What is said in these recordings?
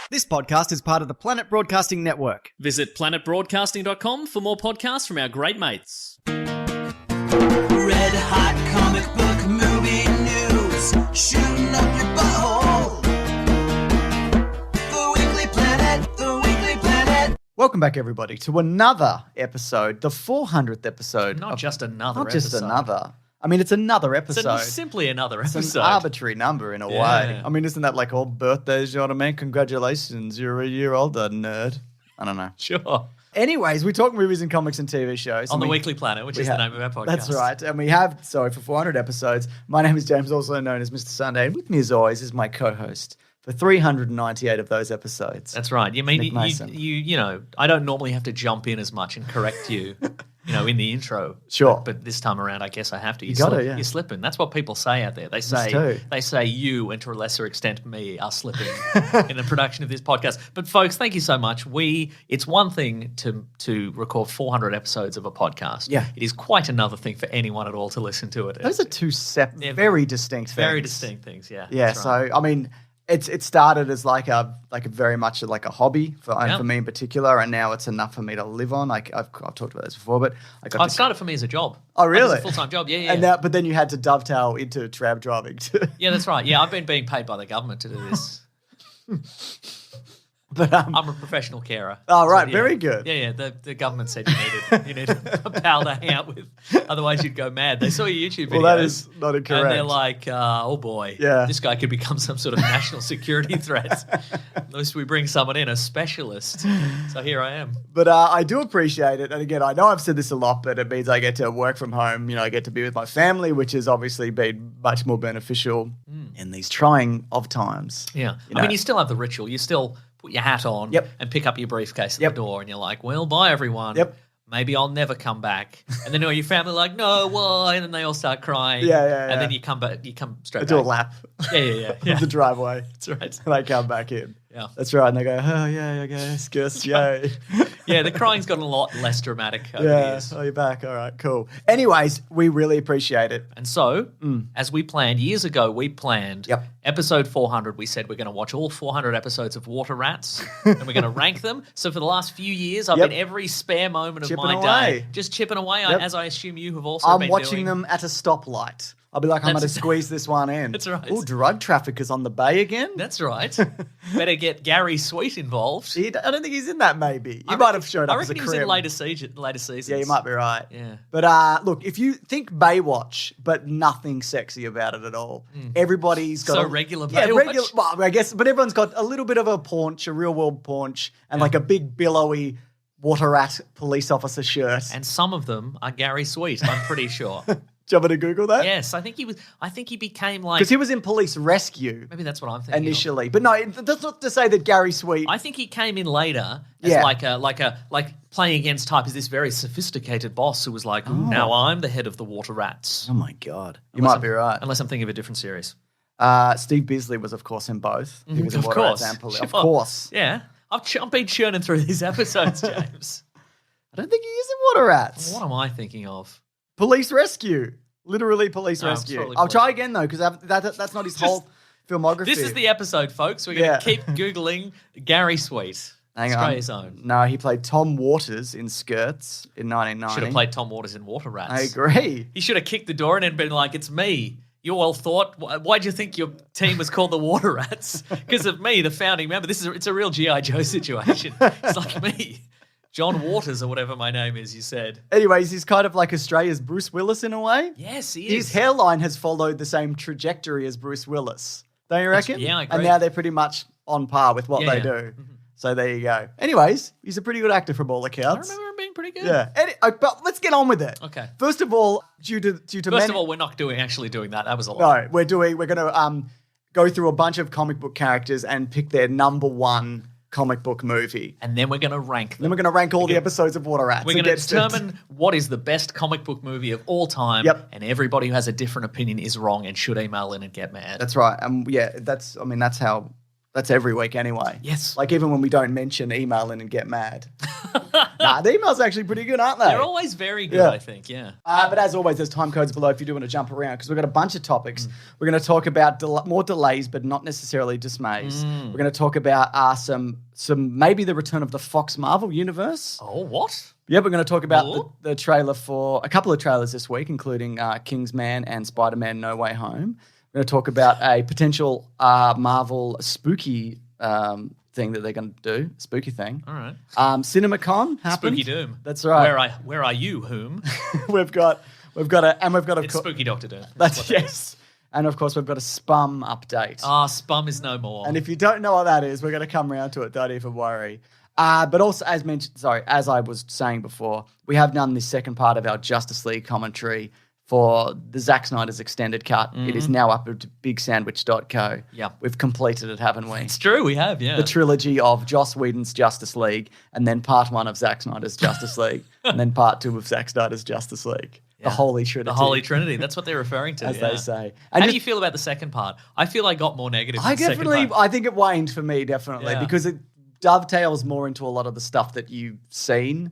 This podcast is part of the Planet Broadcasting Network. Visit planetbroadcasting.com for more podcasts from our great mates. Red hot comic book movie news, shooting up your butthole. The Weekly Planet, the Weekly Planet. Welcome back, everybody, to another episode, the 400th episode. Not just another Not episode. just another. I mean, it's another episode. It's simply another It's episode. an arbitrary number in a way. I mean, isn't that like all birthdays, you know what I mean? Congratulations, you're a year older, nerd. I don't know. Sure. Anyways, we talk movies and comics and TV shows. On the Weekly Planet, which is the name of our podcast. That's right. And we have, for 400 episodes. My name is James, also known as Mr. Sunday. And with me, as always, is my co-host for 398 of those episodes. That's right. You mean Nick Mason. you know, I don't normally have to jump in as much and correct you, in the intro. Sure. But this time around, I guess I have to. You gotta, yeah. You're slipping. That's what people say out there. They say you, and to a lesser extent me, are slipping in the production of this podcast. But folks, thank you so much. It's one thing to record 400 episodes of a podcast. Yeah. It is quite another thing for anyone at all to listen to it. Those are two very distinct things. Very distinct things, yeah. Yeah, That's right. so, I mean, it started as like a very much like a hobby for me in particular, and now it's enough for me to live on. Like I've talked about this before, but It started for me as a job. Oh, really? Like, as a full-time job, yeah. And but then you had to dovetail into tram driving too. Yeah, that's right. Yeah, I've been being paid by the government to do this. But I'm a professional carer. Oh, right. So, Very good. Yeah. The government said you needed a pal to hang out with, otherwise you'd go mad. They saw your YouTube videos. Well, that is not incorrect. And they're like, oh boy, this guy could become some sort of national security threat. At least we bring someone in, a specialist. So here I am. But I do appreciate it. And again, I know I've said this a lot, but it means I get to work from home. I get to be with my family, which has obviously been much more beneficial in these trying of times. Yeah. I mean, you still have the ritual. You still put your hat on and pick up your briefcase at the door, and you're like, well, bye, everyone. Yep. Maybe I'll never come back. And then your family are like, no, why? And then they all start crying. Yeah. And then you come back. You come straight back. I do a lap. Yeah. Of the driveway. That's right. And I come back in. Yeah. That's right. And they go, oh, yeah, I guess, yay. Yeah, the crying's gotten a lot less dramatic over the years. Oh, you're back. All right, cool. Anyways, we really appreciate it. And so, as we planned, years ago, episode 400, we said we're going to watch all 400 episodes of Water Rats, and we're going to rank them. So for the last few years, I've been every spare moment of my day just chipping away, as I assume you have also been doing. I'm watching them at a stoplight. I'll be like, I'm going to squeeze this one in. That's right. Oh, drug traffickers on the bay again? That's right. Better get Gary Sweet involved. I don't think he's in that, maybe. You might have showed up as a crib. I reckon he was in later seasons. Yeah, you might be right. Yeah. But look, if you think Baywatch, but nothing sexy about it at all, everybody's got regular Baywatch. Yeah, regular. Well, I guess, but everyone's got a little bit of a paunch, a real world paunch, and like a big billowy water rat police officer shirt. And some of them are Gary Sweet, I'm pretty sure. Do you want me to Google that? Yes, I think he became like... Because he was in Police Rescue. Maybe that's what I'm thinking initially. But no, that's not to say that Gary Sweet... I think he came in later as like playing against type as this very sophisticated boss who was like, now I'm the head of the Water Rats. Oh my God. You might be right. Unless I'm thinking of a different series. Steve Bisley was, of course, in both. He was in of Water course. Rats and Police. Sure. Of course. Yeah. I've been churning through these episodes, James. I don't think he is in Water Rats. What am I thinking of? Police Rescue. Literally Police Rescue. I'll try again, though, because that's not his whole filmography. This is the episode, folks. We're going to keep Googling Gary Sweet. Australia's own. No, he played Tom Waters in Skirts in 1990. Should have played Tom Waters in Water Rats. I agree. He should have kicked the door in and been like, it's me. You all thought, why'd you think your team was called the Water Rats? Because of me, the founding member. It's a real G.I. Joe situation. It's like me. John Waters or whatever my name is, you said. Anyways, he's kind of like Australia's Bruce Willis in a way. Yes, he is. His hairline has followed the same trajectory as Bruce Willis. Don't you reckon? Yeah, I agree. And now they're pretty much on par with what they do. Mm-hmm. So there you go. Anyways, he's a pretty good actor from all accounts. I remember him being pretty good. Yeah. But let's get on with it. Okay. First of all, First of all, we're not actually doing that. That was a lot. No, we're going to go through a bunch of comic book characters and pick their number one comic book movie. And then we're going to rank them. Then we're going to rank all the episodes of Water Rats. We're going to determine what is the best comic book movie of all time. Yep. And everybody who has a different opinion is wrong and should email in and get mad. That's right. That's That's every week anyway. Yes. Like even when we don't mention emailing and get mad. Nah, the emails are actually pretty good, aren't they? They're always very good, I think, yeah. But as always, there's time codes below if you do want to jump around because we've got a bunch of topics. We're going to talk about more delays, but not necessarily dismays. We're going to talk about some maybe the return of the Fox Marvel universe. Oh, what? Yeah, we're going to talk about the trailer for a couple of trailers this week, including Kingsman and Spider-Man No Way Home. We're going to talk about a potential Marvel spooky thing that they're going to do, spooky thing. All right. CinemaCon happened. Spooky Doom. That's right. Where are you, whom? we've got It's Spooky Doctor Doom. That's yes. And of course, we've got a SPUMM update. SPUMM is no more. And if you don't know what that is, we're going to come around to it. Don't even worry. But also, as I was saying before, we have done the second part of our Justice League commentary for the Zack Snyder's extended cut. It is now up at bigsandwich.co. Yeah. We've completed it, haven't we? It's true, we have, yeah. The trilogy of Joss Whedon's Justice League, and then part 1 of Zack Snyder's Justice League, and then part 2 of Zack Snyder's Justice League. Yeah. The Holy Trinity. The Holy Trinity. That's what they're referring to, as they say. And how do you feel about the second part? I feel I got more negative in the second part. I think it waned for me, definitely, because it dovetails more into a lot of the stuff that you've seen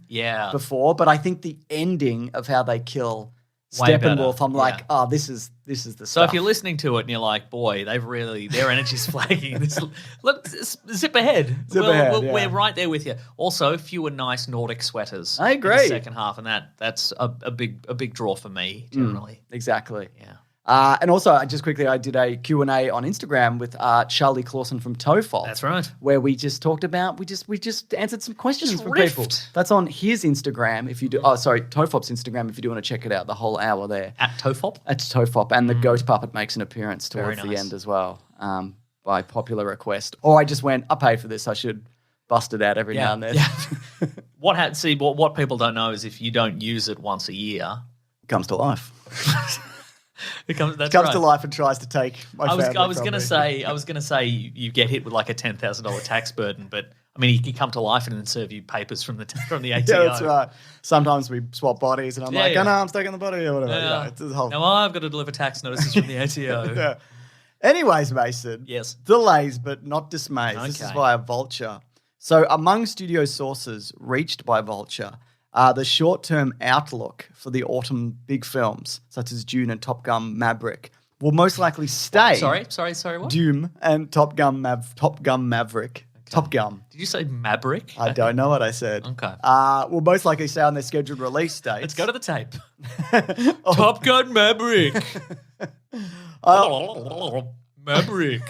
before. But I think the ending of how they kill Steppenwolf, I'm like, this is the stuff. So if you're listening to it and you're like, boy, their energy's flagging. Let's zip ahead. We're right there with you. Also, fewer nice Nordic sweaters. I agree. In the second half, and that's a big draw for me generally. Exactly. Yeah. And also, just quickly, I did a Q&A on Instagram with Charlie Clausen from Tofop. That's right. Where we just talked about, we just answered some questions from people. That's on his Instagram. If you do, Tofop's Instagram. If you do want to check it out, the whole hour there at Tofop. At Tofop, and the Goat Puppet makes an appearance towards the end as well, by popular request. Or I just went, I paid for this. I should bust it out every now and then. Yeah. What people don't know is if you don't use it once a year, it comes to life. It comes to life and tries to take my family. I was going to say you get hit with like a $10,000 tax burden, but I mean he can come to life and then serve you papers from the ATO. Yeah, that's right. Sometimes we swap bodies, and I'm like, oh no, I'm stuck in the body or whatever. Yeah. It's the whole. Now I've got to deliver tax notices from the ATO. Yeah. Anyways, Mason. Yes. Delays, but not dismays. Okay. This is via Vulture. So among studio sources reached by Vulture, the short-term outlook for the autumn big films, such as Dune and Top Gun Maverick, will most likely stay. Sorry, what? Dune and Top Gun Maverick. Okay. Top Gun. Did you say Maverick? I don't know what I said. Okay. Will most likely stay on their scheduled release dates. Let's go to the tape. Top Gun Maverick. Maverick.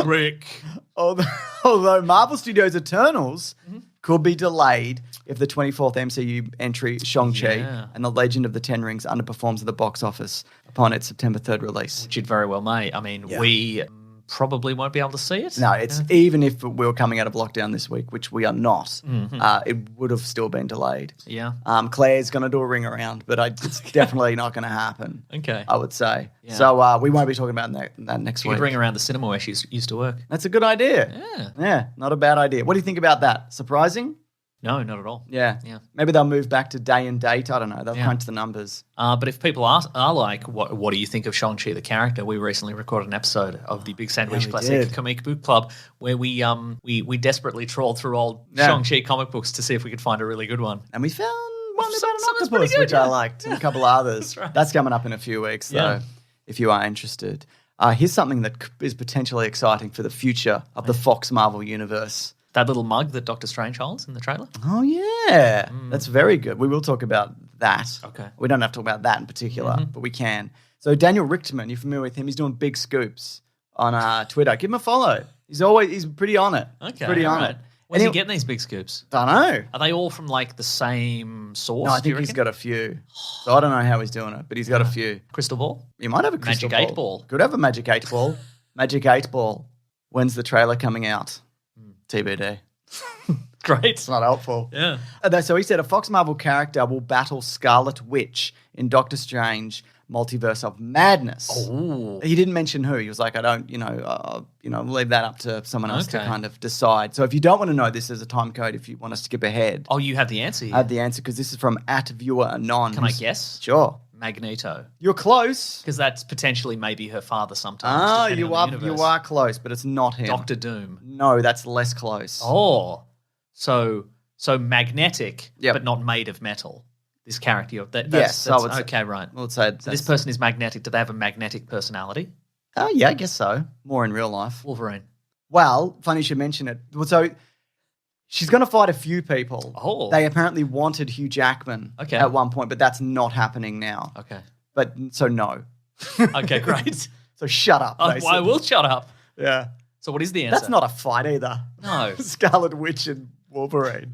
Rick. Although Marvel Studios' Eternals could be delayed if the 24th MCU entry, Shang-Chi and the Legend of the Ten Rings, underperforms at the box office upon its September 3rd release. Which it very well may. I mean, we probably won't be able to see it. No, it's even if we were coming out of lockdown this week, which we are not, it would have still been delayed. Yeah. Claire's going to do a ring around, but it's definitely not going to happen. Okay. I would say. Yeah. So we won't be talking about that next week. You could ring around the cinema where she used to work. That's a good idea. Yeah. Yeah, not a bad idea. What do you think about that? Surprising? No, not at all. Yeah. Maybe they'll move back to day and date. I don't know. They'll crunch the numbers. But if people are like, what do you think of Shang-Chi the character? We recently recorded an episode of the Big Sandwich Classic Comic Book Club where we desperately trawled through old Shang-Chi comic books to see if we could find a really good one. And we found one about an octopus, which I liked, and a couple others. That's coming up in a few weeks, so if you are interested. Here's something that is potentially exciting for the future of the Fox Marvel universe. That little mug that Doctor Strange holds in the trailer? Oh, yeah. That's very good. We will talk about that. Okay. We don't have to talk about that in particular, but we can. So Daniel Richterman, you're familiar with him. He's doing big scoops on Twitter. Give him a follow. He's pretty on it. Okay. Pretty on it. Where's he getting these big scoops? Don't know. Are they all from like the same source? No, I think he's got a few. So I don't know how he's doing it, but he's got a few. Crystal ball? You might have a crystal Magic ball. 8 ball. Could have a Magic 8 ball. Magic 8 ball. When's the trailer coming out? TBD. Great. It's not helpful. Yeah. So he said a Fox Marvel character will battle Scarlet Witch in Doctor Strange Multiverse of Madness. Oh. He didn't mention who. He was like, I don't, leave that up to someone else to kind of decide. So if you don't want to know, this is a time code if you want to skip ahead. Oh, you have the answer here. I have the answer because this is from @ViewerAnon. Can I guess? Sure. Magneto. You're close. Because that's potentially maybe her father sometimes. Ah, depending you on the universe. are close, but it's not him. Doctor Doom. No, that's less close. Oh, so magnetic, Yep. but not made of metal. This character. Yes, I would say- okay, right. Well, let's say So this person is magnetic. Do they have a magnetic personality? Oh, yeah, I guess so. More in real life. Wolverine. Well, funny you should mention it. Well, so she's going to fight a few people. Oh. They apparently wanted Hugh Jackman Okay. at one point, but that's not happening now. Okay. But so no. Okay, great. So shut up. I basically. will shut up. Yeah. So what is the answer? That's not a fight either. No. Scarlet Witch and Wolverine.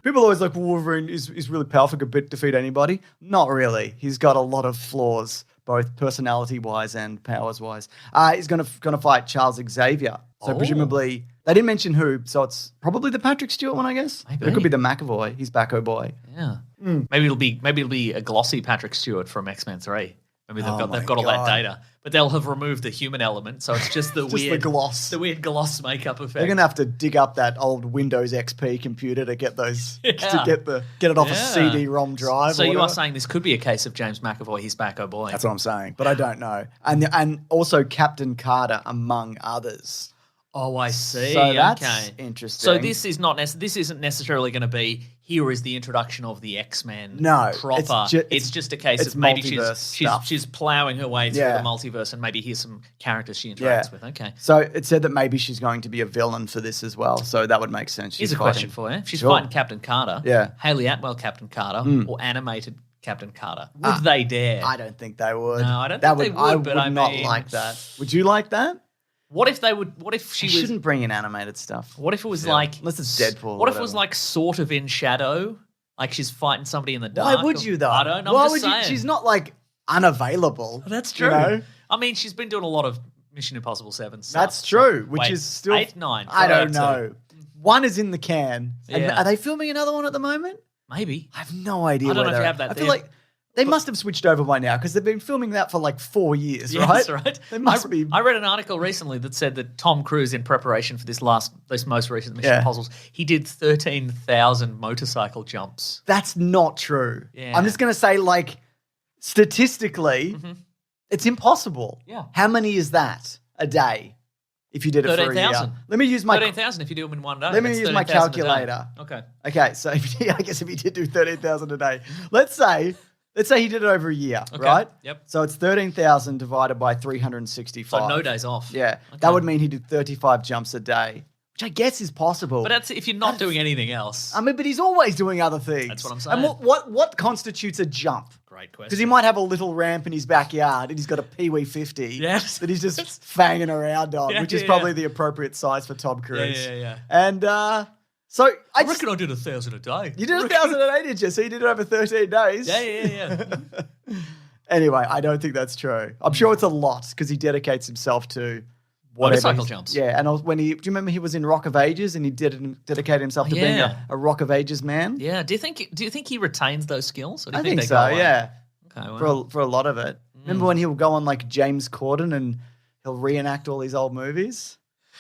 People always like Wolverine is really powerful, could defeat anybody. Not really. He's got a lot of flaws, both personality-wise and powers-wise. He's going to fight Charles Xavier. So presumably, they didn't mention who, so it's probably the Patrick Stewart one, I guess. Maybe. It could be the McAvoy. He's back, oh boy. Yeah. Maybe it'll be a glossy Patrick Stewart from X-Men 3. Maybe they've got all that data, but they'll have removed the human element, so it's just the The gloss. the weird gloss makeup effect. They're going to have to dig up that old Windows XP computer to get those Yeah. to get it off a Yeah. CD-ROM drive. So or you are whatever. saying this could be a case of James McAvoy, he's back, oh boy. That's what I'm saying, but I don't know. And also Captain Carter, among others. Oh, I see. So that's okay. interesting. So this isn't necessarily going to be here is the introduction of the X-Men. No, proper. It's just a case it's of maybe multiverse stuff. she's plowing her way through Yeah. the multiverse, and maybe here's some characters she interacts with. Okay. So it said that maybe she's going to be a villain for this as well. So that would make sense. Here's She's a question for you: if she's Sure. fighting Captain Carter, Yeah. Haley Atwell Captain Carter, or animated Captain Carter, would they dare? I don't think they would. No, I don't that think they I would, but would I not mean- like that. Would you like that? What if they would? What if she She was? shouldn't bring in animated stuff. What if it was like Unless it's Deadpool or What if it was whatever. like sort of in shadow, like she's fighting somebody in the dark? Why would you though? I don't know. Why I'm would just saying. you? She's not like unavailable. That's you true. know? I mean, she's been doing a lot of Mission Impossible 7 stuff. That's true. Which Wait, is still 8, 9. I don't Got out know. One is in the can. And Yeah. are they filming another one at the moment? Maybe. I have no idea. I don't know if whether- you have that I feel there. like they must have switched over by now because they've been filming that for like 4 years, Yeah, right? that's right. They must be. I read an article recently that said that Tom Cruise, in preparation for this most recent Mission Yeah. Impossible, he did 13,000 motorcycle jumps. That's not true. Yeah. I'm just going to say, like, statistically, it's impossible. Yeah. How many is that a day if you did it for a year? 13,000. Let me use my 13,000 if you do them in one day. Let me That's use my 13,000 a day. calculator. Okay. Okay, so I guess if he did do 13,000 a day, let's say he did it over a year, Okay. right? Yep. So it's 13,000 divided by 365. So no days off. Yeah, Okay. that would mean he did 35 jumps a day, which I guess is possible. But that's if you're not doing anything else. I mean, but he's always doing other things. That's what I'm And saying. what constitutes a jump? Great Because question. he might have a little ramp in his backyard and he's got a Pee-wee 50 Yes. that he's just fanging around on, Yeah, which is yeah, probably yeah. the appropriate size for Tom Cruise. yeah. And so I reckon I did 1,000 a day. you did 1,000 a day, did you? So you did it over 13 days. Yeah. Anyway, I don't think that's true. I'm sure it's a lot because he dedicates himself to whatever Motorcycle he's- jumps. Yeah, and do you remember he was in Rock of Ages and he dedicated himself to being Yeah. a Rock of Ages man? Yeah. Do you think he retains those skills? Or do you I think they so. go away? Yeah, Okay. Well, for a lot of it. Remember when he'll go on like James Corden and he'll reenact all these old movies?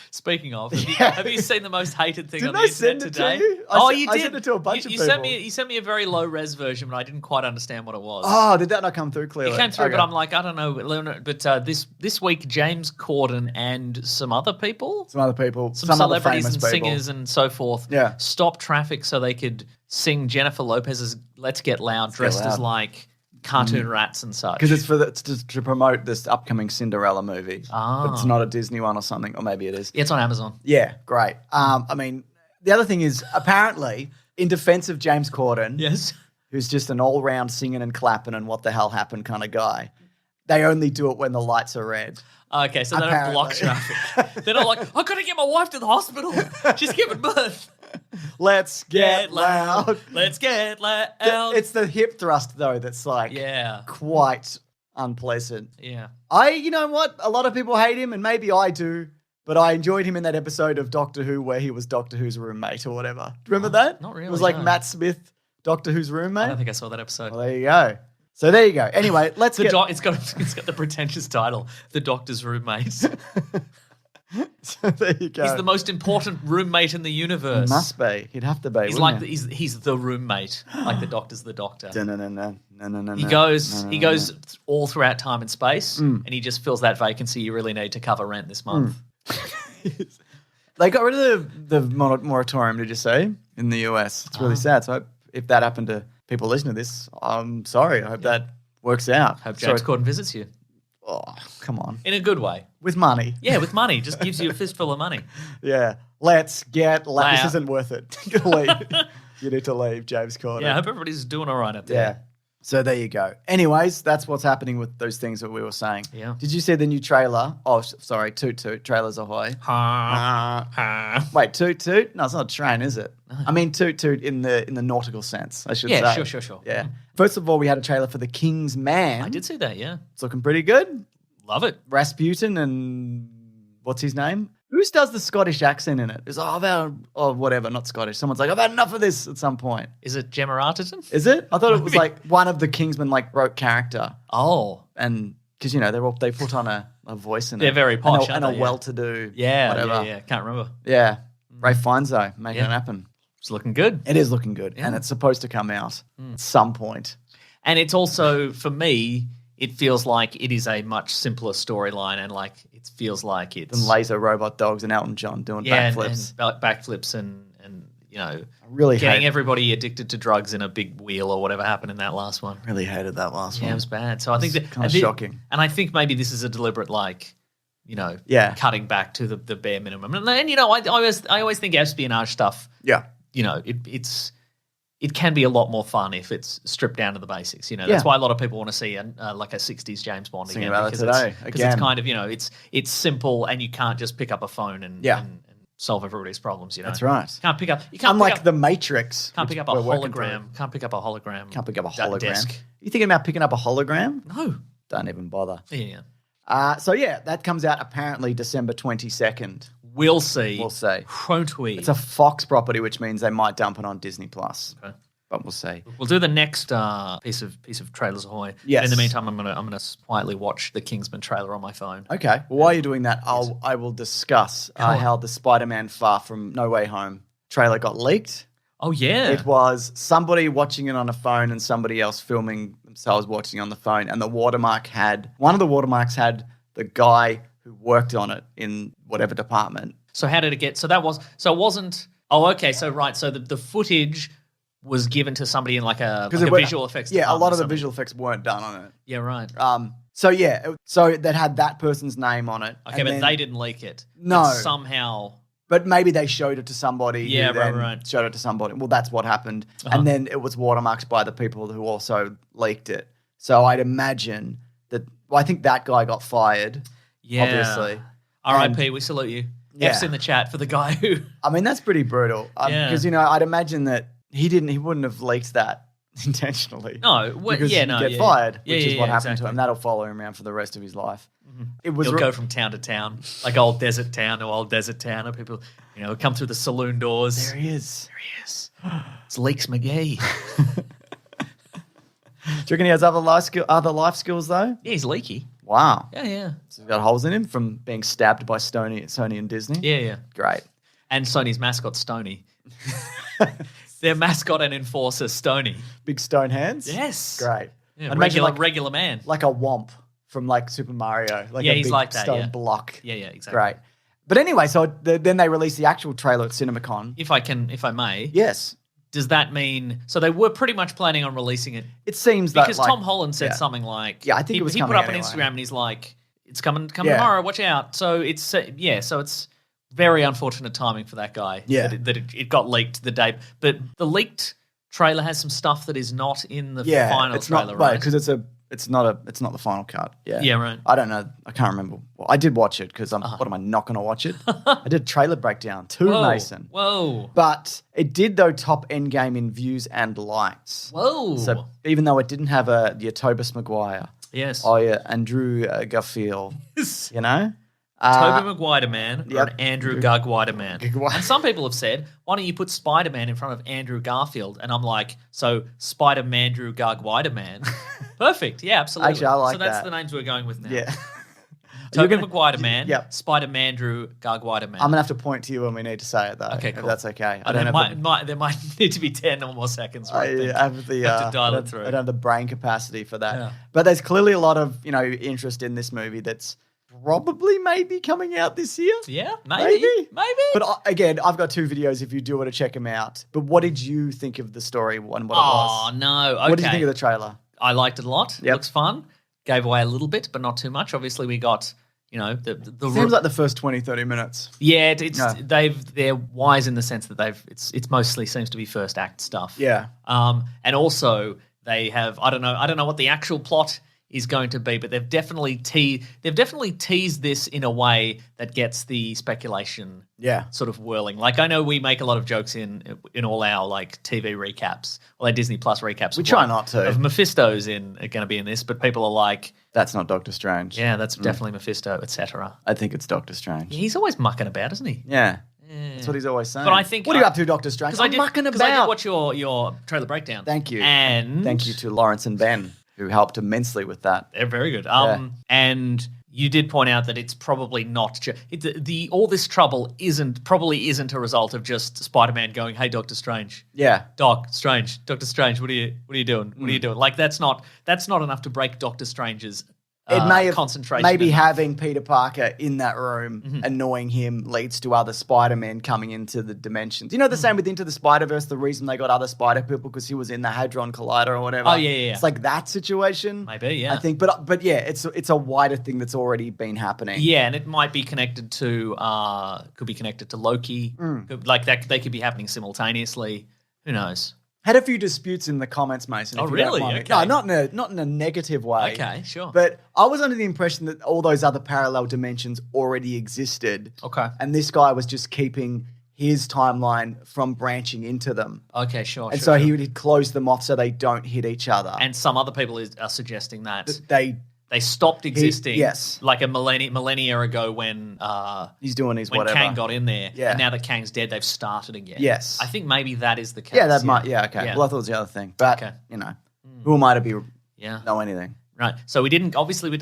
speaking of, Yeah. have you seen the most hated thing Didn't on I the internet send it to today? you? You I did. sent it to a bunch of you sent people. me. You sent me a very low res version, but I didn't quite understand what it was. Oh, did that not come through clearly? It came through, Okay. but I'm like, I don't know. Leonard, but this week, James Corden and some other people, some other people, some other celebrities famous and people. singers and so forth, Yeah. stopped traffic so they could sing Jennifer Lopez's "Let's Get Loud" dressed as Loud. like cartoon rats and such. Because it's to promote this upcoming Cinderella movie. Ah. But it's not a Disney one or something, or maybe it is. Yeah, it's on Amazon. Yeah, great. I mean, the other thing is, apparently, in defense of James Corden, Yes. who's just an all-round singing and clapping and what the hell happened kind of guy, they only do it when the lights are red. Okay, so they don't block Apparently. traffic. They're not like, I've got to get my wife to the hospital. She's giving birth. Let's get loud. Let's get loud. It's the hip thrust, though, that's like Yeah. quite unpleasant. Yeah. You know what? A lot of people hate him, and maybe I do, but I enjoyed him in that episode of Doctor Who where he was Doctor Who's roommate or whatever. Do you remember that? not really, It was like no. Matt Smith, Doctor Who's I roommate. don't think I saw that episode. Well, there you go. So there you go. Anyway, let's get... It's got the pretentious title, The Doctor's Roommate. So there you go. He's the most important roommate in the universe. He must be. He'd have to be. He's like he's the roommate, like the Doctor's the Doctor. No. He goes all throughout time and space, and he just fills that vacancy you really need to cover rent this month. They got rid of the moratorium, did you say, in the US? It's really sad. So if that happened to people listening to this, I'm sorry. I hope that works out. Hope James Corden visits you. Oh, come on. In a good way. With money. Yeah, with money. Just gives you a fistful of money. Yeah. Let's get... This isn't worth it. Leave. You need to leave, James Corden. Yeah, I hope everybody's doing all right up there. Yeah. So there you go. Anyways, that's what's happening with those things that we were saying. Yeah. Did you see the new trailer? Oh, sorry, Toot Toot. Trailers ahoy. Wait, Toot Toot? No, it's not a train, is it? No. I mean Toot Toot in the nautical sense, I should say. Yeah, sure. Yeah. First of all, we had a trailer for The King's Man. I did see that, yeah. It's looking pretty good. Love it. Rasputin and what's his name? Who does the Scottish accent in it? It's whatever, not Scottish. Someone's like, I've had enough of this at some point. Is it Gemma Arterton? Is it? I thought it was like one of the Kingsmen wrote character. Oh. And because, they put on a voice in it. They're very posh, and a aren't they? well-to-do whatever. Yeah. Can't remember. Yeah. Ray Fiennes, though, making it happen. It's looking good. It is looking good. Yeah. And it's supposed to come out at some point. And it's also, for me, it feels like it is a much simpler storyline, and like it feels like it's than laser robot dogs and Elton John doing backflips, and backflips, and really getting everybody addicted to drugs in a big wheel or whatever happened in that last one. Really hated that last one. Yeah, it was bad. So I think that kind of shocking. And I think maybe this is a deliberate cutting back to the bare minimum. And I always think espionage stuff. Yeah, it can be a lot more fun if it's stripped down to the basics. That's why a lot of people want to see a 60s James Bond Thinking again. About it today. Because it's kind of, it's simple, and you can't just pick up a phone and solve everybody's problems. That's right. Unlike The Matrix. Can't pick up a hologram. Can't pick up a hologram. Can't pick up a hologram. Desk. You thinking about picking up a hologram? No. Don't even bother. Yeah. That comes out apparently December 22nd. We'll see. Won't we? It's a Fox property, which means they might dump it on Disney Plus. Okay. But we'll see. We'll do the next piece of trailers ahoy. Yes. In the meantime, I'm gonna quietly watch the Kingsman trailer on my phone. Okay. Well, while you're doing that, I will discuss how the Spider-Man Far From No Way Home trailer got leaked. Oh yeah. It was somebody watching it on a phone and somebody else filming themselves watching on the phone, and one of the watermarks had the guy who worked on it in whatever department. So how did it get? So it wasn't. Oh, okay. So right. So the footage was given to somebody in like a visual effects. Yeah, a lot of the visual effects weren't done on it. Yeah, right. So that had that person's name on it. Okay, but they didn't leak it. No. And somehow. But maybe they showed it to somebody. Yeah, who then showed it to somebody. Well, that's what happened. And then it was watermarked by the people who also leaked it. So I'd imagine that. Well, I think that guy got fired. Yeah. Obviously. R.I.P. We salute you. Yeah. F's in the chat for the guy who. I mean, that's pretty brutal. Because I'd imagine that he wouldn't have leaked that intentionally. No. Because he'd get fired, which is what happened to him. That'll follow him around for the rest of his life. Mm-hmm. He'll go from town to town, like old desert town to old desert town, and people, come through the saloon doors. There he is. It's Leaks McGee. Do you reckon he has other life skills though? Yeah, he's leaky. Wow. Yeah. So he's got holes in him from being stabbed by Sony and Disney. Yeah. Great. And Sony's mascot, Stony. Their mascot and enforcer, Stony. Big stone hands? Yes. Great. Yeah, regular man. Like a womp from like Super Mario. Like yeah, a he's big like that, stone block. Yeah, exactly. Great. But anyway, so then they released the actual trailer at CinemaCon. If I may. Yes. Does that mean... So they were pretty much planning on releasing it. It seems that... Because Tom Holland said something like... Yeah, I think it was he coming put up anyway. on Instagram and he's like, it's coming tomorrow, watch out. So it's... so it's very unfortunate timing for that guy. Yeah. That it got leaked the day... But the leaked trailer has some stuff that is not in the final trailer, right? Because it's not the final cut. Yeah. Yeah, right. I don't know. I can't remember. Well, I did watch it because what am I not going to watch it? I did a trailer breakdown too, Mason. Whoa. But it did though top Endgame in views and likes. Whoa. So even though it didn't have your Tobis Maguire. Yes. Or your Andrew Garfield. Tobey Maguire man or an Andrew Garguida man. And some people have said, why don't you put Spider-Man in front of Andrew Garfield? And I'm like, so Spider-Man Drew Garguida man. Perfect. Yeah, absolutely. Actually, I like that. So that's that. the names we're going with now. Yeah. Tobey Maguire Man, Yep. Spider-Man Drew Garguida Man. I'm going to have to point to you when we need to say it, though. Okay, cool. If that's okay. I there don't have there might need to be 10 or more seconds. I have the have to dial it through. I don't have the brain capacity for that. Yeah. But there's clearly a lot of interest in this movie that's probably maybe coming out this year. Yeah, maybe. But again, I've got 2 videos if you do want to check them out. But what did you think of the story and what it was? Oh, no. Okay. What did you think of the trailer? I liked it a lot. It looks fun. Gave away a little bit, but not too much. Obviously, we got, the Seems like the first 20, 30 minutes. Yeah, they're wise in the sense that it's mostly seems to be first act stuff. Yeah. And also they have I don't know what the actual plot is going to be, but they've definitely teased this in a way that gets the speculation sort of whirling. Like, I know we make a lot of jokes in all our like TV recaps, or our Disney Plus recaps. We try not to. Of Mephisto's going to be in this, but people are like, that's not Doctor Strange. Yeah, that's definitely Mephisto, etc. I think it's Doctor Strange. Yeah, he's always mucking about, isn't he? Yeah. That's what he's always saying. But I think what are you up to, Doctor Strange? I'm mucking about. Because I did watch your trailer breakdown. Thank you. And thank you to Lawrence and Ben, who helped immensely with that. They're very good. And you did point out that it's probably not all this trouble probably isn't a result of just Spider-Man going, "Hey, Doctor Strange, Doctor Strange, what are you doing? What are you doing?" Like that's not enough to break Doctor Strange's it may have concentration. Maybe having Peter Parker in that room annoying him leads to other Spider-Men coming into the dimensions. The same with Into the Spider-Verse, the reason they got other Spider people because he was in the Hadron Collider or whatever. Oh, yeah. It's like that situation. Maybe, yeah. I think, but yeah, it's a wider thing that's already been happening. Yeah, and it might be connected to Loki. Like that, they could be happening simultaneously. Who knows? Had a few disputes in the comments, Mason. Oh, really? Okay. No, not in a negative way. Okay, sure. But I was under the impression that all those other parallel dimensions already existed. Okay. And this guy was just keeping his timeline from branching into them. Okay, sure. And so he would close them off so they don't hit each other. And some other people are suggesting that they stopped existing yes. like a millennia ago when he's doing his when whatever. Kang got in there. Yeah. And now that Kang's dead, they've started again. Yes. I think maybe that is the case. Yeah, that might. Yeah, okay. Yeah. Well, I thought it was the other thing. But, who am I to know anything? Right. So we didn't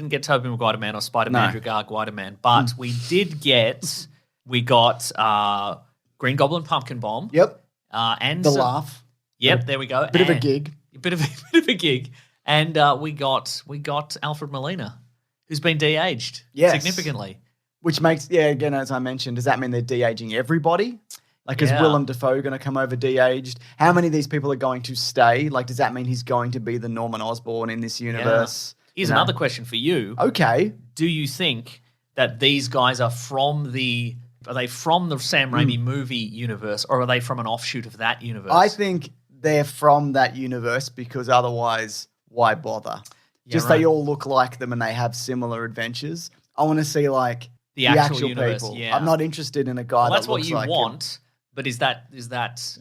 get Tobey Maguire Man or Spider-Man Drew Garguida Man, but we got Green Goblin Pumpkin Bomb. Yep. And the laugh. Yep, there we go. Bit of a gig. Bit of a gig. And we got Alfred Molina, who's been de-aged significantly. Which makes, again, as I mentioned, does that mean they're de-aging everybody? Like, is Willem Dafoe going to come over de-aged? How many of these people are going to stay? Like, does that mean he's going to be the Norman Osborn in this universe? Here's another question for you. Okay. Do you think that these guys are from the Sam Raimi movie universe, or are they from an offshoot of that universe? I think they're from that universe because otherwise, why bother? They all look like them and they have similar adventures. I want to see like the actual universe, people. Yeah. I'm not interested in a guy that looks like him. That's what you want, but is that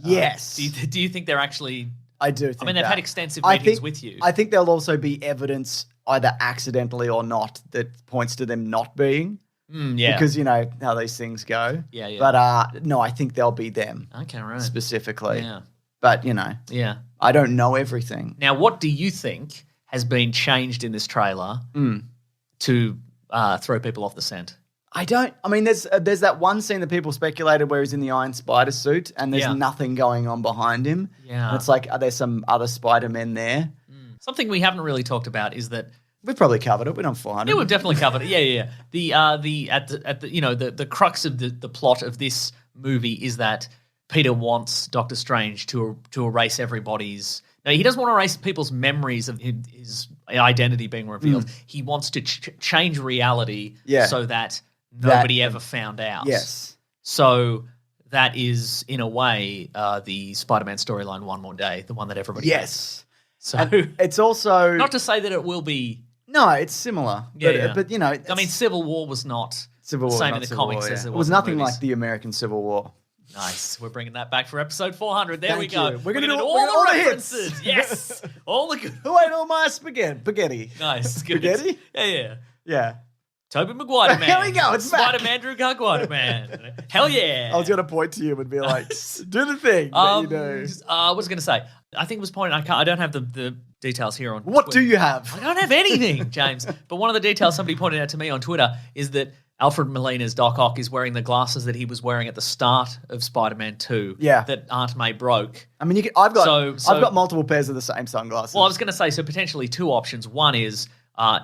yes. Do you think they're actually I do think they've had extensive meetings with you. I think there'll also be evidence either accidentally or not that points to them not being. Because you know how these things go. Yeah. But no, I think they'll be them. Okay, right. Specifically. Yeah. But you know. Yeah. I don't know everything. Now, what do you think has been changed in this trailer to throw people off the scent? I mean, there's that one scene that people speculated where he's in the Iron Spider suit and there's nothing going on behind him. Yeah. And it's like, are there some other Spider-Men there? Something we haven't really talked about is that we've probably covered it. We're on 400. Yeah, we've definitely covered it. Yeah. The crux of the plot of this movie is that Peter wants Doctor Strange to erase everybody's. No, he doesn't want to erase people's memories of his identity being revealed. He wants to change reality so that nobody ever found out. Yes. So that is, in a way, the Spider-Man storyline One More Day, the one that everybody hates. So and it's also not to say that it will be. No, it's similar. But you know, I mean, Civil War was not the same in the comics as it was. It was nothing like the American Civil War. Nice. We're bringing that back for episode 400. There we go. We're going to do all the references. Hits. Yes. All the good. Who ate all my spaghetti? Nice. Spaghetti? Yeah. Tobey Maguire Man. Here we go. It's Spider-Man Drew Garguida Man. Hell yeah. I was going to point to you and be like, do the thing that you do. I was going to say, I think it was pointed, I don't have the details here on What Twitter. do you have? I don't have anything, James. But one of the details somebody pointed out to me on Twitter is that Alfred Molina's Doc Ock is wearing the glasses that he was wearing at the start of Spider-Man 2 that Aunt May broke. I mean, I've got multiple pairs of the same sunglasses. Well, I was going to say, so potentially two options. One is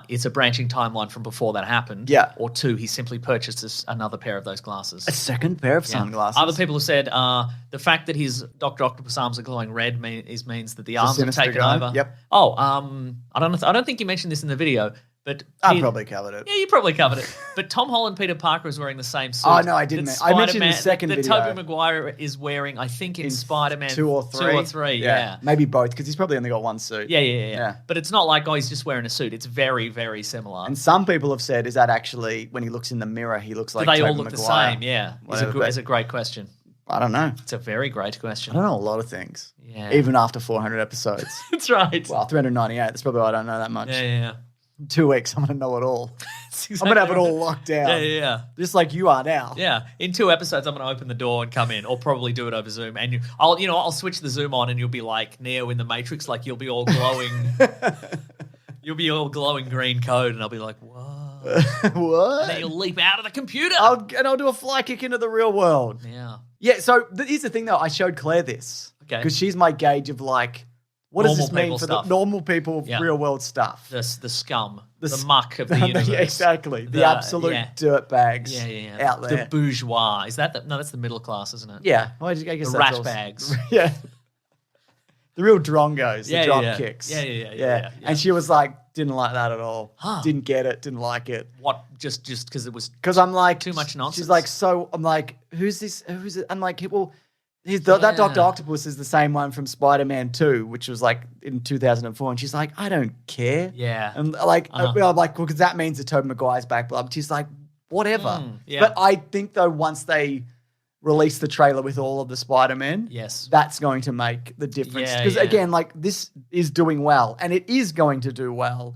it's a branching timeline from before that happened. Yeah. Or two, he simply purchased another pair of those glasses. A second pair of sunglasses. Other people have said the fact that his Dr. Octopus arms are glowing red means that the arms have taken over. Yep. Oh, I don't think you mentioned this in the video, but I probably covered it. Yeah, you probably covered it. But Tom Holland, Peter Parker is wearing the same suit. Oh, no, I didn't. I mentioned the second video. That Tobey Maguire is wearing, I think, in Spider-Man 2 or 3. 2 or 3, yeah. Maybe both, because he's probably only got one suit. Yeah. But it's not like, he's just wearing a suit. It's very, very similar. And some people have said, is that actually, when he looks in the mirror, he looks like Do they Tobey all look Maguire? the same? Yeah. It's a great question. I don't know. It's a very great question. I don't know a lot of things. Yeah. Even after 400 episodes. That's right. Well, 398. That's probably why I don't know that much. Yeah. In 2 weeks, I'm going to know it all. Exactly I'm going to have it all locked down. Yeah. Just like you are now. Yeah. In 2 episodes, I'm going to open the door and come in, or probably do it over Zoom. And I'll switch the Zoom on, and you'll be like Neo in the Matrix, like you'll be all glowing. You'll be all glowing green code, and I'll be like, whoa. What? And then you'll leap out of the computer. I'll do a fly kick into the real world. Yeah. Yeah, so here's the thing, though. I showed Claire this. Okay. Because she's my gauge of, like, what does this mean for the normal people, real world stuff? The scum, the muck of the universe. Yeah, exactly. The absolute dirt bags out there. The bourgeois. Is that no, that's the middle class, isn't it? Yeah. Well, I guess the rat bags. Yeah. The real drongos, the drop kicks. Yeah. And she was like, didn't like that at all. Huh. Didn't get it, didn't like it. What, just because it was Because I'm like, too much nonsense? She's like, I'm like, who's this? Who's it? I'm like, well, that Dr. Octopus is the same one from Spider-Man 2, which was like in 2004. And she's like, I don't care. Yeah. And like, I'm like, well, because that means that Tobey Maguire's back. But she's like, whatever. But I think, though, once they release the trailer with all of the Spider-Men, that's going to make the difference. Because, again, like, this is doing well. And it is going to do well.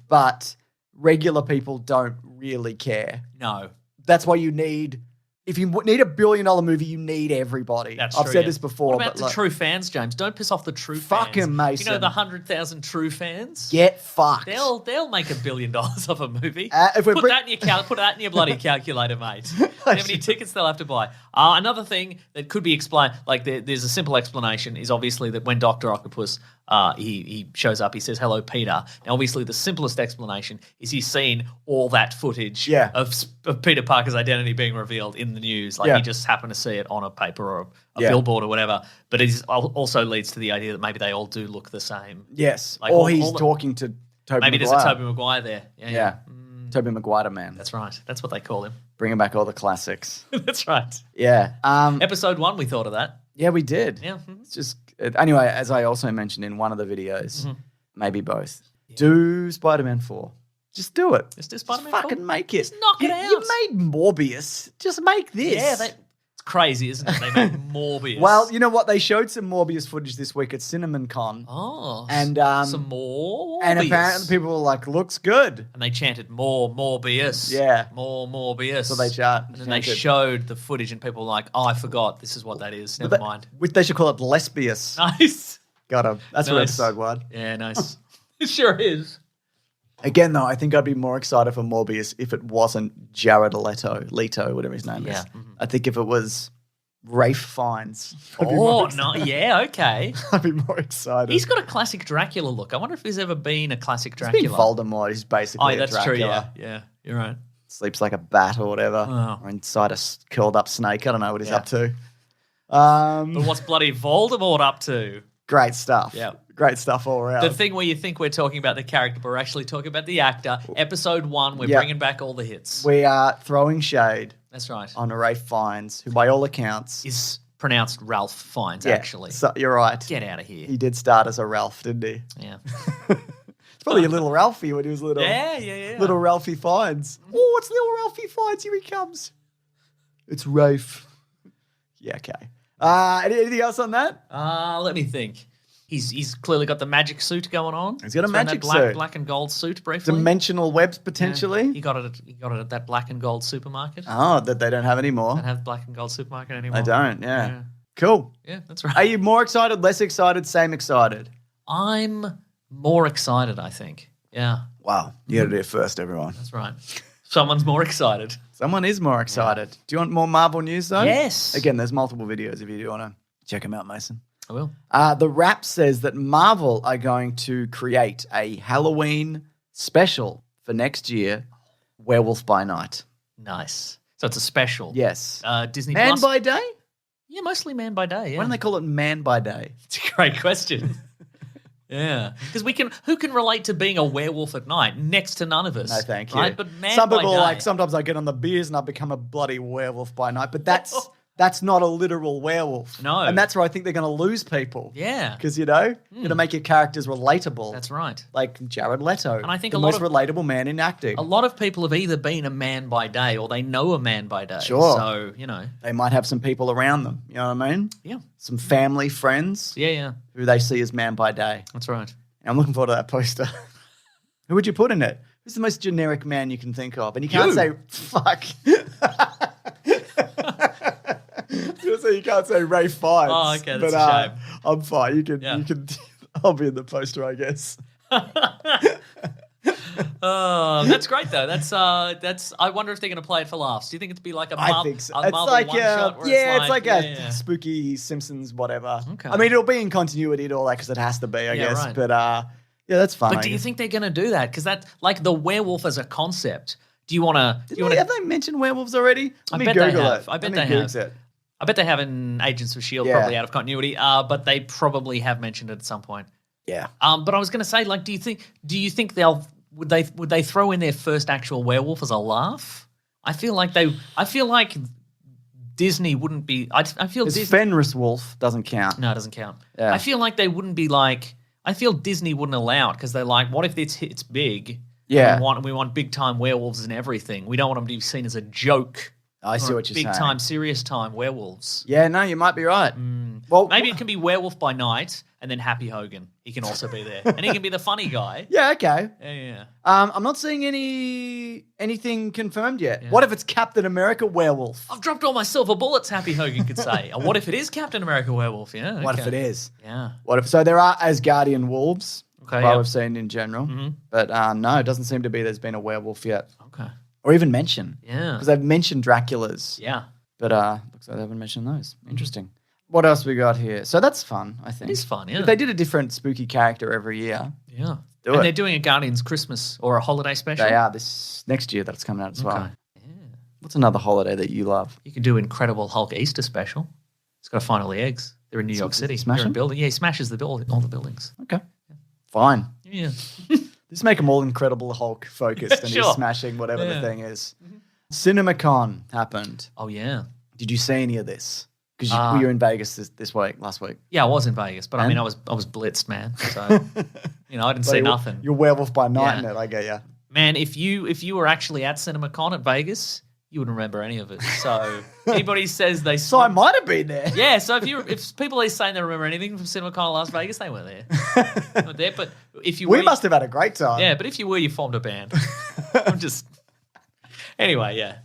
But regular people don't really care. No. That's why you need... If you need $1 billion movie, you need everybody. That's I've true, said this before. What about the true fans, James? Don't piss off the true fans. Fuck him, Mason. You know the 100,000 true fans? Get fucked. They'll make $1 billion off a movie. Put that in your bloody calculator, mate. How many tickets they'll have to buy? Another thing that could be explained, like there's a simple explanation, is obviously that when Dr. Octopus he shows up, he says, hello, Peter. Now, obviously, the simplest explanation is he's seen all that footage of Peter Parker's identity being revealed in the news. Like, he just happened to see it on a paper or a billboard or whatever. But it also leads to the idea that maybe they all do look the same. Yes. Like or he's talking to Tobey Maguire. Maybe there's a Tobey Maguire there. Yeah. Tobey Maguire, man. That's right. That's what they call him. Bringing back all the classics. That's right. Yeah. Episode 1, we thought of that. Yeah, we did. Yeah. It's just... Anyway, as I also mentioned in one of the videos, maybe both, do Spider-Man 4. Just do it. Just do Spider-Man 4. Fucking make it. Just knock it out. You made Morbius. Just make this. Yeah, it's crazy, isn't it? They made Morbius. Well, you know what? They showed some Morbius footage this week at CinemaCon. Oh. And some more Morbius. And apparently people were like, looks good. And they chanted, more Morbius. Yeah. More Morbius. So they chanted. And then they showed the footage and people were like, oh, I forgot. This is what that is. Never mind. They should call it Lesbius. Nice. Got him. That's for episode 1. Yeah, nice. It sure is. Again, though, I think I'd be more excited for Morbius if it wasn't Jared Leto, whatever his name is. Mm-hmm. I think if it was Rafe Fiennes. Oh, no, yeah, okay. I'd be more excited. He's got a classic Dracula look. I wonder if there's ever been a classic Dracula. He's been Voldemort. He's basically a Dracula. True, yeah, you're right. Sleeps like a bat or whatever. Oh. Or inside a curled up snake. I don't know what he's up to. But what's bloody Voldemort up to? Great stuff. Yeah. Great stuff all around. The thing where you think we're talking about the character, but we're actually talking about the actor. Episode 1, we're bringing back all the hits. We are throwing shade. That's right. On Rafe Fiennes, who by all accounts... is pronounced Ralph Fiennes, actually. So you're right. Get out of here. He did start as a Ralph, didn't he? Yeah. It's probably a little Ralphie when he was little. Yeah. Little Ralphie Fiennes. Oh, it's little Ralphie Fiennes. Here he comes. It's Rafe. Yeah, okay. Anything else on that? Let me think. He's clearly got the magic suit going on. He's got a magic suit. Black and gold suit briefly. Dimensional webs, potentially. Yeah. He got it at that black and gold supermarket. Oh, that they don't have anymore. Don't have black and gold supermarket anymore. They don't, yeah. Cool. Yeah, that's right. Are you more excited, less excited, same excited? I'm More excited, I think. Yeah, Wow. You heard it here first, everyone. that's right. Someone's more excited. Someone is more excited. Do you want more Marvel news, though? Yes. Again, there's multiple videos if you do want to check them out, Mason. I will. The Wrap says that Marvel are going to create a Halloween special for next year, Werewolf by Night. Nice. So it's a special. Yes. Disney Man Plus. by Day? Yeah, mostly Man by Day. Yeah. Why don't they call it Man by Day? It's a great question. Yeah, because who can relate to being a werewolf at night? Next to none of us. No, thank you. Right? But man Some by people are day, like, sometimes I get on the beers and I become a bloody werewolf by night, but that's not a literal werewolf. No. And that's where I think they're going to lose people. Yeah. Because, you're going to make your characters relatable. That's right. Like Jared Leto. And I think the a lot most of- relatable man in acting. A lot of people have either been a man by day or they know a man by day. Sure. So, They might have some people around them. You know what I mean? Yeah. Some family, friends Yeah. who they see as man by day. That's right. And I'm looking forward to that poster. Who would you put in it? Who's the most generic man you can think of? And you can't You. say, fuck. You can't say Ray Fiennes. Oh, okay, that's but, a shame. I'm fine. You can. Yeah. I'll be in the poster, I guess. That's great though. That's. I wonder if they're going to play it for laughs. Do you think it'd be like a I think so. a It's Marvel like one-shot where it's like a yeah. spooky Simpsons whatever. Okay. I mean, it'll be in continuity and all that because it has to be, I Yeah, guess. right. But yeah, that's fun. But do you think they're going to do that? Because that, like the werewolf as a concept. Do you want to? Have they mentioned werewolves already? Let me bet they Google have. it. I bet Let me they have. Google it. I bet they have in Agents of S.H.I.E.L.D. Yeah. probably out of continuity, but they probably have mentioned it at some point. Yeah. But I was going to say, like, do you think would they throw in their first actual werewolf as a laugh? I feel like Disney wouldn't be. I feel It's Disney. Fenris Wolf doesn't count. No, it doesn't count. Yeah. I feel like they wouldn't be like. I feel Disney wouldn't allow it because they're like, what if it's big? Yeah. We want big time werewolves and everything. We don't want them to be seen as a joke. I see or what you're saying. Big time, serious time werewolves. Yeah, no, you might be right. Well, Maybe it can be Werewolf by Night and then Happy Hogan. He can also be there. And he can be the funny guy. Yeah, okay. Yeah. I'm not seeing anything confirmed yet. What if it's Captain America Werewolf? I've dropped all my silver bullets, Happy Hogan could say. Or what if it is Captain America Werewolf? Yeah. What if okay. it is? Yeah. What if? So there are Asgardian wolves. Okay, what yeah. we've seen in general, but no, it doesn't seem to be. There's been a werewolf yet, Okay. or even mention. Yeah. Because they've mentioned Dracula's. Yeah. But looks like they haven't mentioned those. Interesting. What else we got here? So that's fun, I think. It is fun, yeah. If they did a different spooky character every year, Yeah. Do and it. they're doing a Guardians Christmas or a holiday special. they are this next year that's coming out as well. Okay. What's another holiday that you love? You could do Incredible Hulk Easter special. He's got to find all the eggs. They're in New York City. smash They're in them? building. Yeah, he smashes all the buildings. Okay. Fine. Yeah. Just make them all Incredible Hulk focused and Sure. he's smashing whatever Yeah. the thing is. CinemaCon happened. Oh, yeah. Did you see any of this? Because you were in Vegas last week. Yeah, I was in Vegas, but I mean, I was blitzed, man. So, I didn't see nothing. You're werewolf by night Yeah. in it, I get you. Man, if you were actually at CinemaCon at Vegas, you wouldn't remember any of it. So anybody says they So I might have been there. yeah. So if people are saying they remember anything from CinemaCon Las Vegas, they weren't there. They weren't there. But if you We were, must have had a great time. yeah. But if you were, you formed a band. I'm just anyway. Yeah.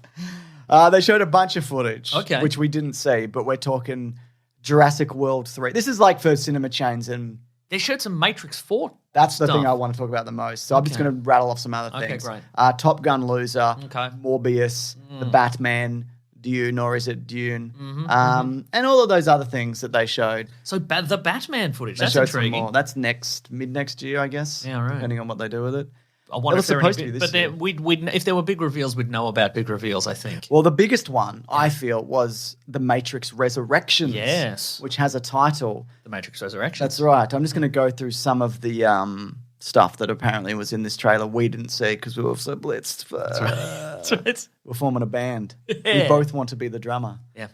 They showed a bunch of footage, Okay. which we didn't see, but we're talking Jurassic World 3. This is like for cinema chains, and They showed some Matrix 4. that's the stuff. thing I want to talk about the most. So I'm just Okay. going to rattle off some other Okay, things. great. Top Gun Loser, Okay. Morbius, The Batman, Dune, or is it Dune? Mm-hmm, And all of those other things that they showed. So the Batman footage. They That's showed some intriguing. more. That's mid next year, I guess. Yeah, right. Depending on what they do with it. I wonder was if there are supposed any to be big, this but year. we'd if there were big reveals, we'd know about big reveals. I think. Well, the biggest one, I feel, was The Matrix Resurrections. Yes. Which has a title. The Matrix Resurrection. That's right. I'm just going to go through some of the stuff that apparently was in this trailer we didn't see because we were so blitzed. That's right. We're forming a band. We Yeah. both want to be the drummer. Yeah.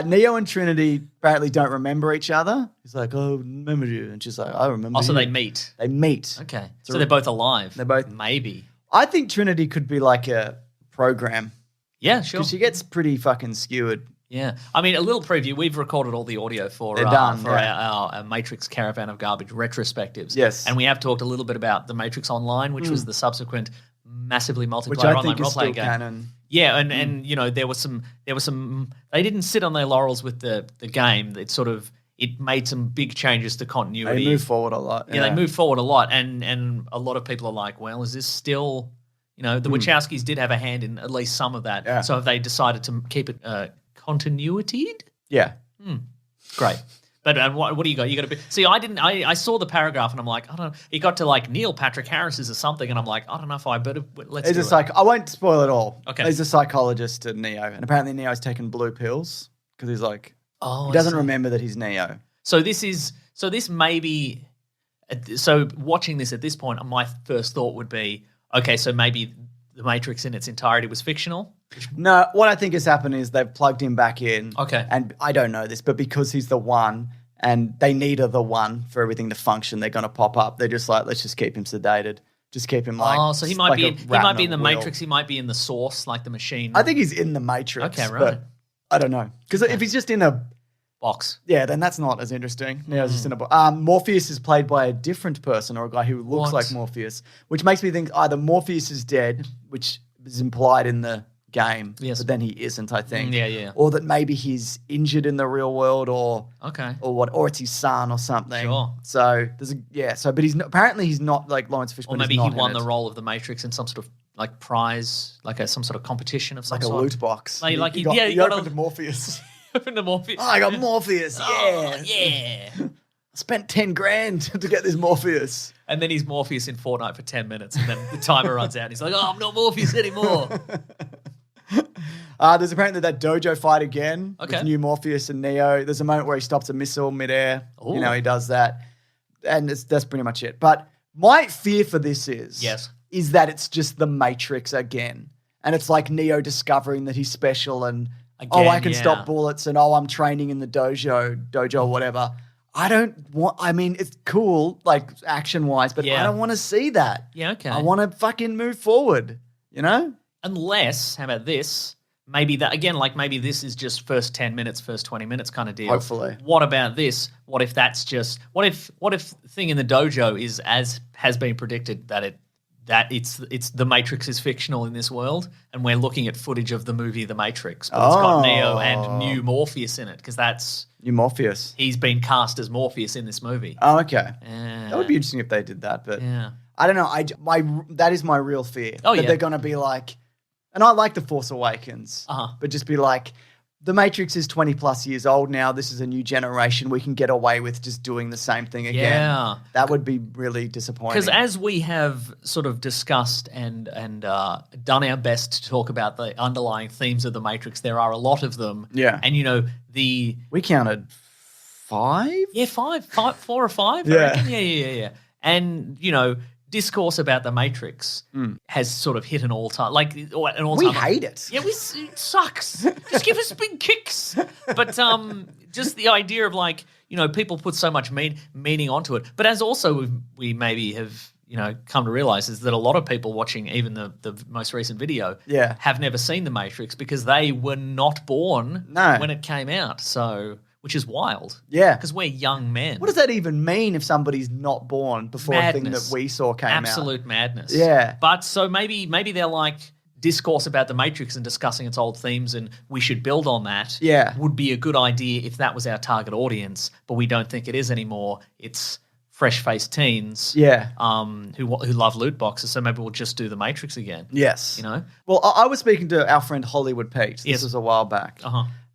Neo and Trinity apparently don't remember each other. He's like, oh, remember you. And she's like, I remember Also, you. they meet. They meet. Okay. So they're both alive. They're both- maybe. I think Trinity could be like a program Yeah, sure. because she gets pretty fucking skewered. Yeah. I mean, a little preview. We've recorded all the audio for They're done, for yeah. our Matrix Caravan of Garbage retrospectives. Yes. And we have talked a little bit about the Matrix Online, which was the subsequent massively multiplayer Which I online think is role-playing still game. canon. Yeah, and there was some they didn't sit on their laurels with the game. It sort of it made some big changes to continuity. They move forward a lot. Yeah, they move forward a lot, and a lot of people are like, well, is this still, the Wachowskis did have a hand in at least some of that. Yeah. So have they decided to keep it continuity? Yeah. Great. But what do you got? You got to be. See, I saw the paragraph and I'm like, I don't know. He got to like Neil Patrick Harris's or something, and I'm like, I don't know if I better. Let's. He's I won't spoil it all. Okay. He's a psychologist at Neo, and apparently Neo's taken blue pills because he's like, Oh, he doesn't remember that he's Neo. So this may be. So watching this at this point, my first thought would be, okay, so maybe the Matrix in its entirety was fictional. No, what I think has happened is they've plugged him back in. Okay. And I don't know this, but because he's the one and they need the one for everything to function, they're going to pop up. They're just like, let's just keep him sedated. Just keep him like. Oh, so he might like be a he rat might be in in a the wheel. Matrix. He might be in the Source, like the machine. I think he's in the Matrix. Okay, right. But I don't know. Because if he's just in a box. Yeah, then that's not as interesting. Neo's just in a box. Morpheus is played by a different person or a guy who looks like Morpheus, which makes me think either Morpheus is dead, which is implied in the game, but then he isn't, I think. Yeah. Or that maybe he's injured in the real world, or or it's his son or something. Sure. So but apparently he's not like Lawrence Fishburne. Or maybe is he not won in the it. role of the Matrix in some sort of like prize, like some sort of competition of some like sort. a loot box. He he got opened to Morpheus. opened to Morpheus. Oh, I got Morpheus. Yeah. Oh, yeah. I spent 10 grand to get this Morpheus. And then he's Morpheus in Fortnite for 10 minutes, and then the timer runs out, and he's like, oh, I'm not Morpheus anymore. There's apparently that dojo fight again with new Morpheus and Neo. There's a moment where he stops a missile midair. Ooh. He does that. And that's pretty much it. But my fear for this is that it's just the Matrix again. And it's like Neo discovering that he's special and, I can stop bullets and, I'm training in the dojo or whatever. It's cool, like action-wise, but I don't want to see that. Yeah, okay. I want to fucking move forward, Unless, how about this? Maybe that, again, like maybe this is just first 10 minutes, first 20 minutes kind of deal. Hopefully. What about this? What if that's just, what if Thing in the Dojo is, as has been predicted, that it's the Matrix is fictional in this world, and we're looking at footage of the movie The Matrix, but it's got Neo and new Morpheus in it, because that's... New Morpheus. He's been cast as Morpheus in this movie. Oh, okay. That would be interesting if they did that, but I don't know. That is my real fear. That they're going to be like... And I like The Force Awakens, but just be like, the Matrix is 20 plus years old now. This is a new generation. We can get away with just doing the same thing again. Yeah. That would be really disappointing. Because as we have sort of discussed and done our best to talk about the underlying themes of the Matrix, there are a lot of them. Yeah. And, we counted 5? Yeah, 4 or 5. Yeah. I reckon. Yeah. And, discourse about the Matrix has sort of hit an all-time, We hate it. Yeah, it sucks. Just give us big kicks. But just the idea of people put so much meaning onto it. But as also we maybe have come to realize is that a lot of people watching even the most recent video have never seen the Matrix because they were not born when it came out. So. Which is wild. Yeah. Because we're young men. What does that even mean if somebody's not born before a thing that we saw came out? Absolute madness. Yeah. But so maybe they're like discourse about the Matrix and discussing its old themes and we should build on that. Yeah. Would be a good idea if that was our target audience, but we don't think it is anymore. It's fresh-faced teens who love loot boxes, so maybe we'll just do the Matrix again. Yes. Well, I was speaking to our friend Hollywood Pete. This was a while back.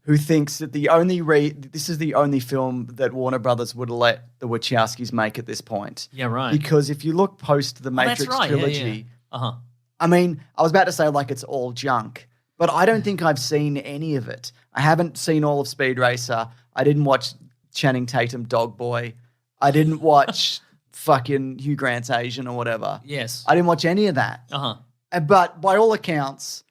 Who thinks that this is the only film that Warner Brothers would let the Wachowskis make at this point. Yeah, right. Because if you look post the Matrix trilogy, I mean, I was about to say like it's all junk, but I don't think I've seen any of it. I haven't seen all of Speed Racer. I didn't watch Channing Tatum Dog Boy. I didn't watch fucking Hugh Grant's Asian or whatever. Yes. I didn't watch any of that. But by all accounts,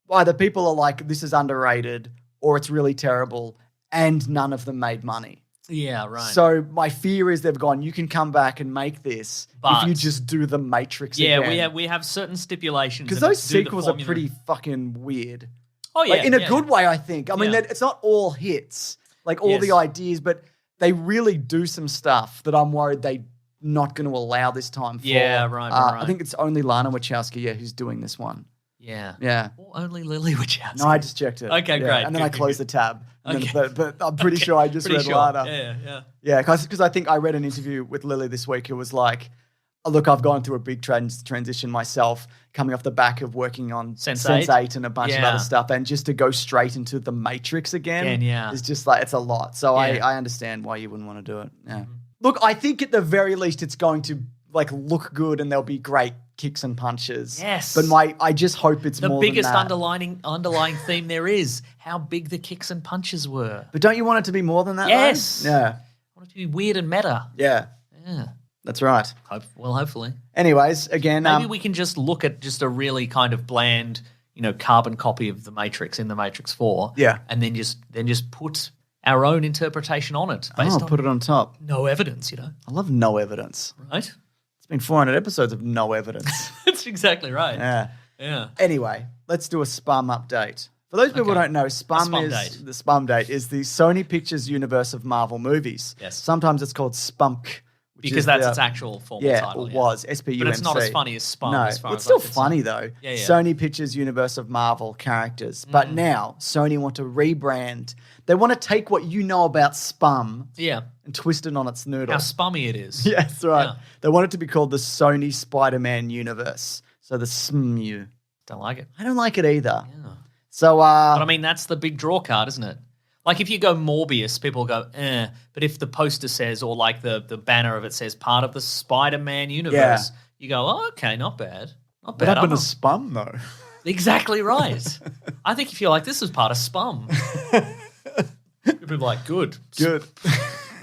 either people are like, this is underrated, or it's really terrible, and none of them made money. Yeah, right. So my fear is they've gone, you can come back and make this if you just do the Matrix again. Yeah, we have certain stipulations. Because those sequels are pretty fucking weird. Oh, yeah. In a good way, I think. I mean, it's not all hits, like all the ideas, but they really do some stuff that I'm worried they're not going to allow this time for. Yeah, right. I think it's only Lana Wachowski, who's doing this one. Yeah. Yeah. Or only Lily Wachowski. No, I just checked it. Okay, Yeah, great. And then I closed the tab. And Okay. then, but I'm pretty sure I just read later. Yeah. Yeah, because I think I read an interview with Lily this week who was like, oh, look, I've gone through a big transition myself, coming off the back of working on Sense8 and a bunch of other stuff. And just to go straight into the Matrix again is just like, it's a lot. So I understand why you wouldn't want to do it. Yeah. Mm-hmm. Look, I think at the very least it's going to like look good and there'll be great kicks and punches. Yes. But I just hope it's the more biggest than that. underlying theme there is how big the kicks and punches were. But don't you want it to be more than that? Yes. Though? Yeah. I want it to be weird and meta. Yeah. Yeah. That's right. Hopefully. Anyways, again, maybe we can just look at just a really kind of bland, carbon copy of the Matrix in the Matrix 4. Yeah. And then just put our own interpretation on it. I'll put it on top. No evidence, I love no evidence. Right? It's been 400 episodes of no evidence. That's exactly right. Yeah. Anyway, let's do a SPUMM update. For those people who don't know, the SPUMM date is the Sony Pictures universe of Marvel movies. Yes. Sometimes it's called SPUMM. Because that's its actual formal title. Yeah, it was. SPUMC. But it's not as funny as SPUMM. No, as far it's as still funny though. Yeah. Sony Pictures universe of Marvel characters. But now Sony want to rebrand. They want to take what you know about SPUMM and twist it on its noodle. How spummy it is. Yes, that's right. Yeah. They want it to be called the Sony Spider-Man universe. So the SMU. Don't like it. I don't like it either. Yeah. So, but I mean, that's the big draw card, isn't it? Like if you go Morbius, people go, eh. But if the poster says, or like the banner of it says part of the Spider-Man universe, you go, oh, okay, not bad. Not bad. What happened to SPUMM though? Exactly right. I think if you're like, this is part of SPUMM. You'd be like, good.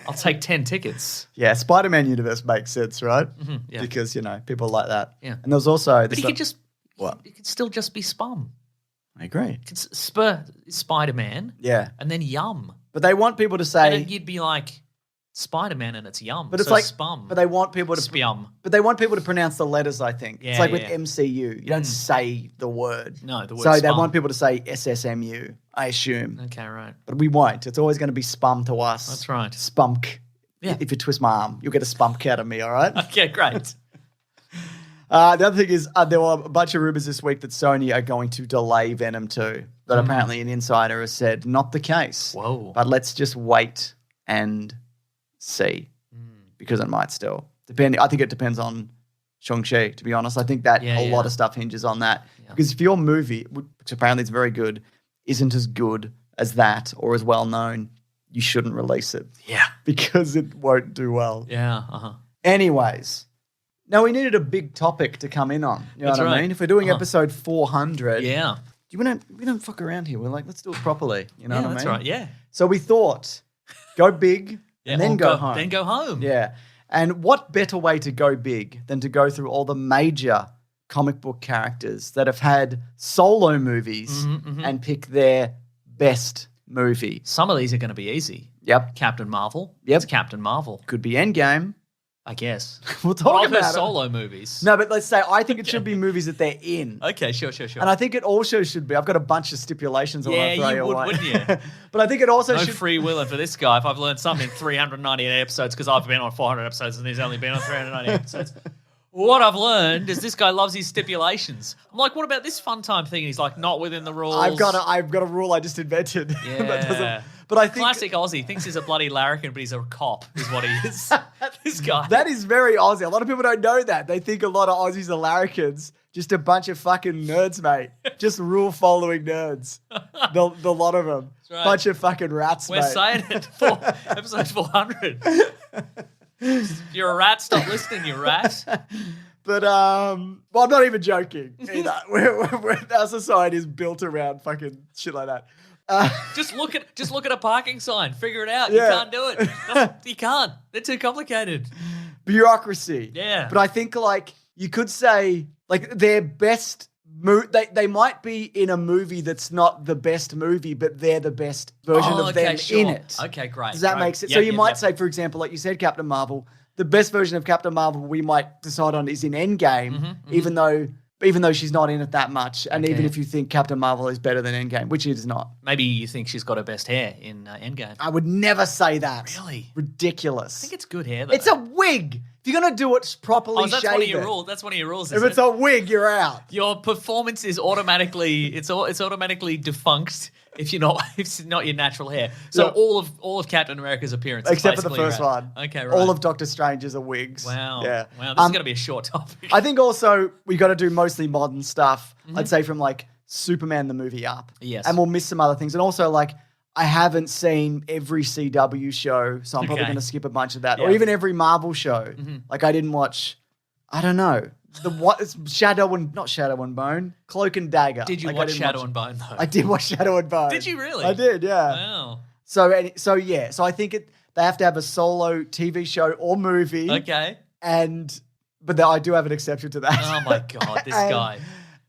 I'll take 10 tickets. Yeah, Spider-Man universe makes sense, right? Mm-hmm, yeah. Because, people like that. Yeah. And there was also... But it could still just be SPUMM. I agree. It's Spider-Man. Yeah. And then Yum. But they want people to say... And then you'd be like, Spider-Man and it's Yum. But it's like... SPUMM. But they want people to... SPUMM. But they want people to pronounce the letters, I think. Yeah, it's like with MCU. You don't say the word. No, the word So SPUMM. they want people to say SSMU, I assume. Okay, right. But we won't. It's always going to be SPUMM to us. That's right. SPUMK. Yeah. If you twist my arm, you'll get a SPUMK out of me, all right? Okay, great. The other thing is there were a bunch of rumors this week that Sony are going to delay Venom 2. But apparently an insider has said not the case. Whoa. But let's just wait and see. Because it might still. I think it depends on Shang-Chi, to be honest. I think that a lot of stuff hinges on that. Yeah. Because if your movie, which apparently is very good, isn't as good as that or as well known, you shouldn't release it. Yeah. Because it won't do well. Yeah. Anyways. Now, we needed a big topic to come in on. You know what I mean? If we're doing episode 400. Yeah. We don't fuck around here. We're like, let's do it properly. You know what I mean? That's right. Yeah. So we thought, go big and then go home. Then go home. Yeah. And what better way to go big than to go through all the major comic book characters that have had solo movies and pick their best movie? Some of these are going to be easy. Yep. Captain Marvel. Yep. It's Captain Marvel. Could be Endgame. I guess. We'll talk about it. Solo movies. No, but let's say I think it should be movies that they're in. Okay, sure. And I think it also should be. I've got a bunch of stipulations I want to throw you away. Wouldn't you? But I think it also no should... free willing for this guy if I've learned something in 398 episodes because I've been on 400 episodes and he's only been on 398 episodes. What I've learned is this guy loves his stipulations. I'm like, what about this fun time thing? And he's like, not within the rules. I've got a rule I just invented. Yeah. But I think classic Aussie thinks he's a bloody larrikin, but he's a cop, is what he is. This guy. That is very Aussie. A lot of people don't know that. They think a lot of Aussies are larrikins. Just a bunch of fucking nerds, mate. Just rule following nerds. The lot of them. Right. Bunch of fucking rats, We're mate. saying it for episode 400. If you're a rat, stop listening, you rat. But, well, I'm not even joking either. Our society is built around fucking shit like that. Just look at a parking sign. Figure it out. Yeah. You can't do it. You can't. They're too complicated. Bureaucracy. Yeah. But I think, like, you could say, like, their best... They might be in a movie that's not the best movie, but they're the best version of them in it. Okay, great. Does that make sense? So you might say, for example, like you said, Captain Marvel, the best version of Captain Marvel we might decide on is in Endgame, even though she's not in it that much, and even if you think Captain Marvel is better than Endgame, which it is not. Maybe you think she's got her best hair in Endgame. I would never say that. Really? Ridiculous. I think it's good hair, though. It's a wig. If you're gonna do it properly, that's shave one of your it. rules. That's one of your rules. If it's a wig, you're out. Your performance is automatically automatically defunct if it's not your natural hair. So all of Captain America's appearance, Except is for the basically first red. one. Okay, right. All of Doctor Strange's are wigs. Wow. Yeah. Wow. This is gonna be a short topic. I think also we got to do mostly modern stuff. I'd say from like Superman the movie up. Yes. And we'll miss some other things. And also like I haven't seen every CW show, so I'm probably Okay. going to skip a bunch of that. Yeah. Or even every Marvel show. Like I didn't watch, I don't know, it's not Shadow and Bone, Cloak and Dagger. Did you Like, I watch didn't Shadow and Bone though? I did watch Shadow and Bone. Did you really? I did, yeah. Wow. So I think they have to have a solo TV show or movie. Okay. But I do have an exception to that. Oh my god, this guy.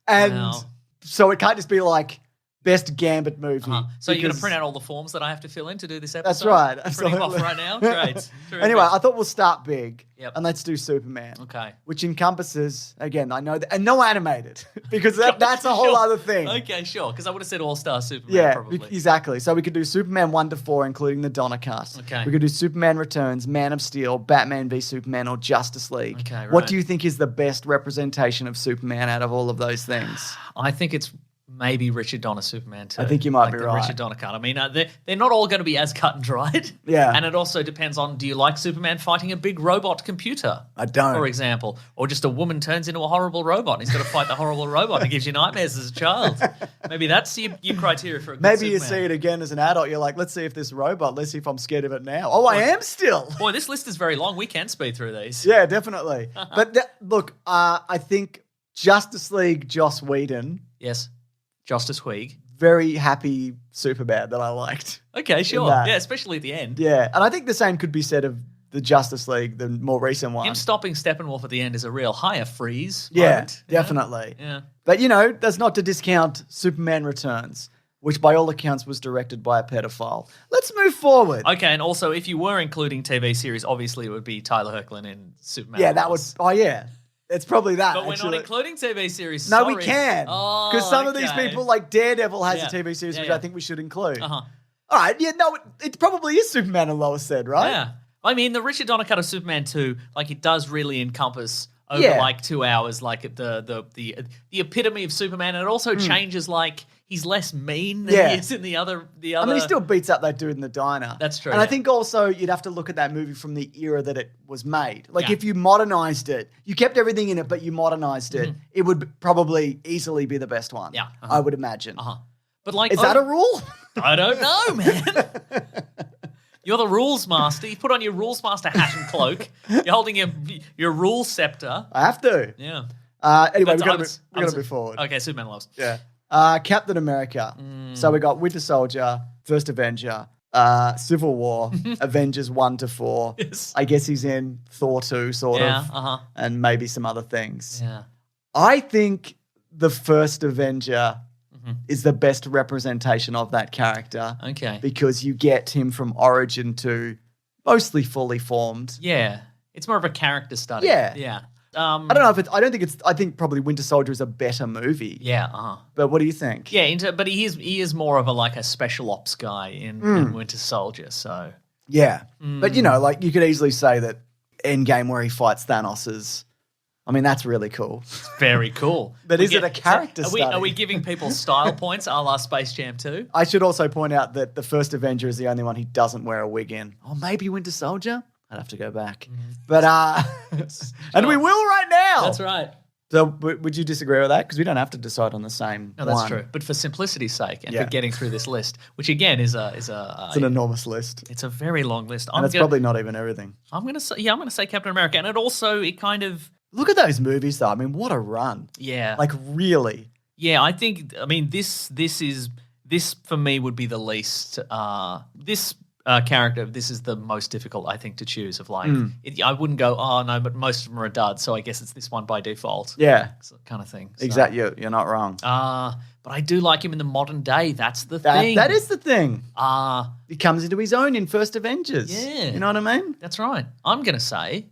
And Wow. so it can't just be like best Gambit movie. So you're going to because- print out all the forms that I have to fill in to do this episode? That's right. Printing them off Absolutely. right now? Great. Terrific. Anyway, I thought we'll start big. Yep. And let's do Superman. Okay. Which encompasses, again, I know that, and no animated, because that's a whole Sure. other thing. Okay, sure. Because I would have said All-Star Superman Yeah, probably. exactly. So we could do Superman 1 to 4, including the Donner cast. Okay. We could do Superman Returns, Man of Steel, Batman v Superman, or Justice League. Okay, What right. do you think is the best representation of Superman out of all of those things? I think it's maybe Richard Donner Superman too. I think you might Like be the right. Richard Donner cut. I mean, they're not all going to be as cut and dried. Yeah. And it also depends on, do you like Superman fighting a big robot computer? I don't. For example. Or just a woman turns into a horrible robot and he's got to fight the horrible robot and gives you nightmares as a child. Maybe that's your criteria for a good Maybe you Superman. see it again as an adult. You're like, let's see if this robot, let's see if I'm scared of it now. Oh, I am still. Boy, this list is very long. We can speed through these. Yeah, definitely. But look, I think Justice League, Joss Whedon, Yes. Justice Week. very happy Superman that I liked. Okay, sure. that. Yeah, especially at the end. Yeah, and I think the same could be said of the Justice League, the more recent one. Him stopping Steppenwolf at the end is a real higher freeze. Yeah, moment, you know? definitely. Yeah. But, that's not to discount Superman Returns, which by all accounts was directed by a pedophile. Let's move forward. Okay, and also if you were including TV series, obviously it would be Tyler Hoechlin in Superman. Yeah, that would. Lois. Oh, yeah. It's probably that. But we're actually. not including TV series. No, sorry. we can. Oh, Because some of these okay. people, like Daredevil, has Yeah. a TV series, Yeah, which yeah. I think we should include. Uh-huh. All right, yeah, no, it probably is Superman and Lois said, right? Yeah. I mean, the Richard Donner cut of Superman 2, like it does really encompass over Yeah. like 2 hours, like the epitome of Superman. And it also changes, like he's less mean than Hmm. Yeah. he is in the other. I mean, he still beats up that dude in the diner. That's true, And I yeah. think also you'd have to look at that movie from the era that it was made. Like Yeah. if you modernized it, you kept everything in it, but you modernized it, it would probably easily be the best one. Mm-hmm. Yeah. I would imagine. But like, Is that a rule? I don't know, man. You're the rules master. You put on your rules master hat and cloak. You're holding your rule scepter. I have to. Yeah. Anyway, But we've got to move forward. Okay, Superman loves. Yeah. Captain America. So we got Winter Soldier, First Avenger, Civil War, Avengers 1 to 4. Yes. I guess he's in Thor 2, sort Yeah, of. And maybe some other things. Yeah. I think the first Avenger is the best representation of that character. Okay. Because you get him from origin to mostly fully formed. Yeah. It's more of a character study. Yeah. Yeah. I don't know if it's, I think probably Winter Soldier is a better movie. Yeah. But what do you think? Yeah, but he is more of a special ops guy in Winter Soldier. So Yeah. But, like you could easily say that Endgame where he fights Thanos is, I mean, that's really cool. very cool. But is it a character study? Are we giving people style points a la Space Jam 2? I should also point out that the first Avenger is the only one he doesn't wear a wig in. Or maybe Winter Soldier? I'd have to go back. But, and we will right now. That's right. So would you disagree with that? Because we don't have to decide on the same No, that's one. true. But for simplicity's sake and Yeah. for getting through this list, which again is It's an enormous list. it's a very long list. And it's probably not even everything. I'm gonna say Captain America, and it kind of Look at those movies, though. I mean, what a run. yeah. Like, really. Yeah, I mean this for me would be the least this character. This is the most difficult I think to choose. Of like, I wouldn't go, oh no, but most of them are a dud, so I guess it's this one by default. Yeah. Kind of thing. So, Exactly. You're not wrong. but I do like him in the modern day. That's the thing. That is the thing. He He comes into his own in First Avengers. Yeah. You know what I mean? That's right. I'm gonna say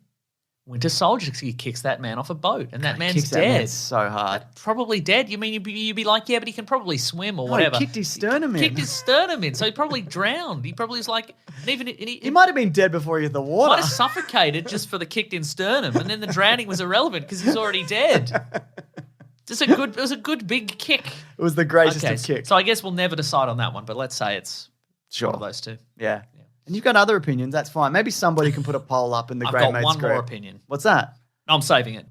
Winter Soldier, he kicks that man off a boat, and that man's Kicks that dead. man so hard. Probably dead. You mean you'd be like, yeah, but he can probably swim or No, whatever. he kicked his sternum in. Kicked his sternum in, so he probably drowned. He probably was like, He might have been dead before he hit the water. might have suffocated just for the kicked in sternum, and then the drowning was irrelevant because he's already dead. It was a good big kick. It was the greatest of kicks. So I guess we'll never decide on that one, but let's say it's Sure. one of those two. Yeah. And you've got other opinions. That's fine. Maybe somebody can put a poll up in the I've Great got Mates one group. more opinion. What's that? I'm saving it.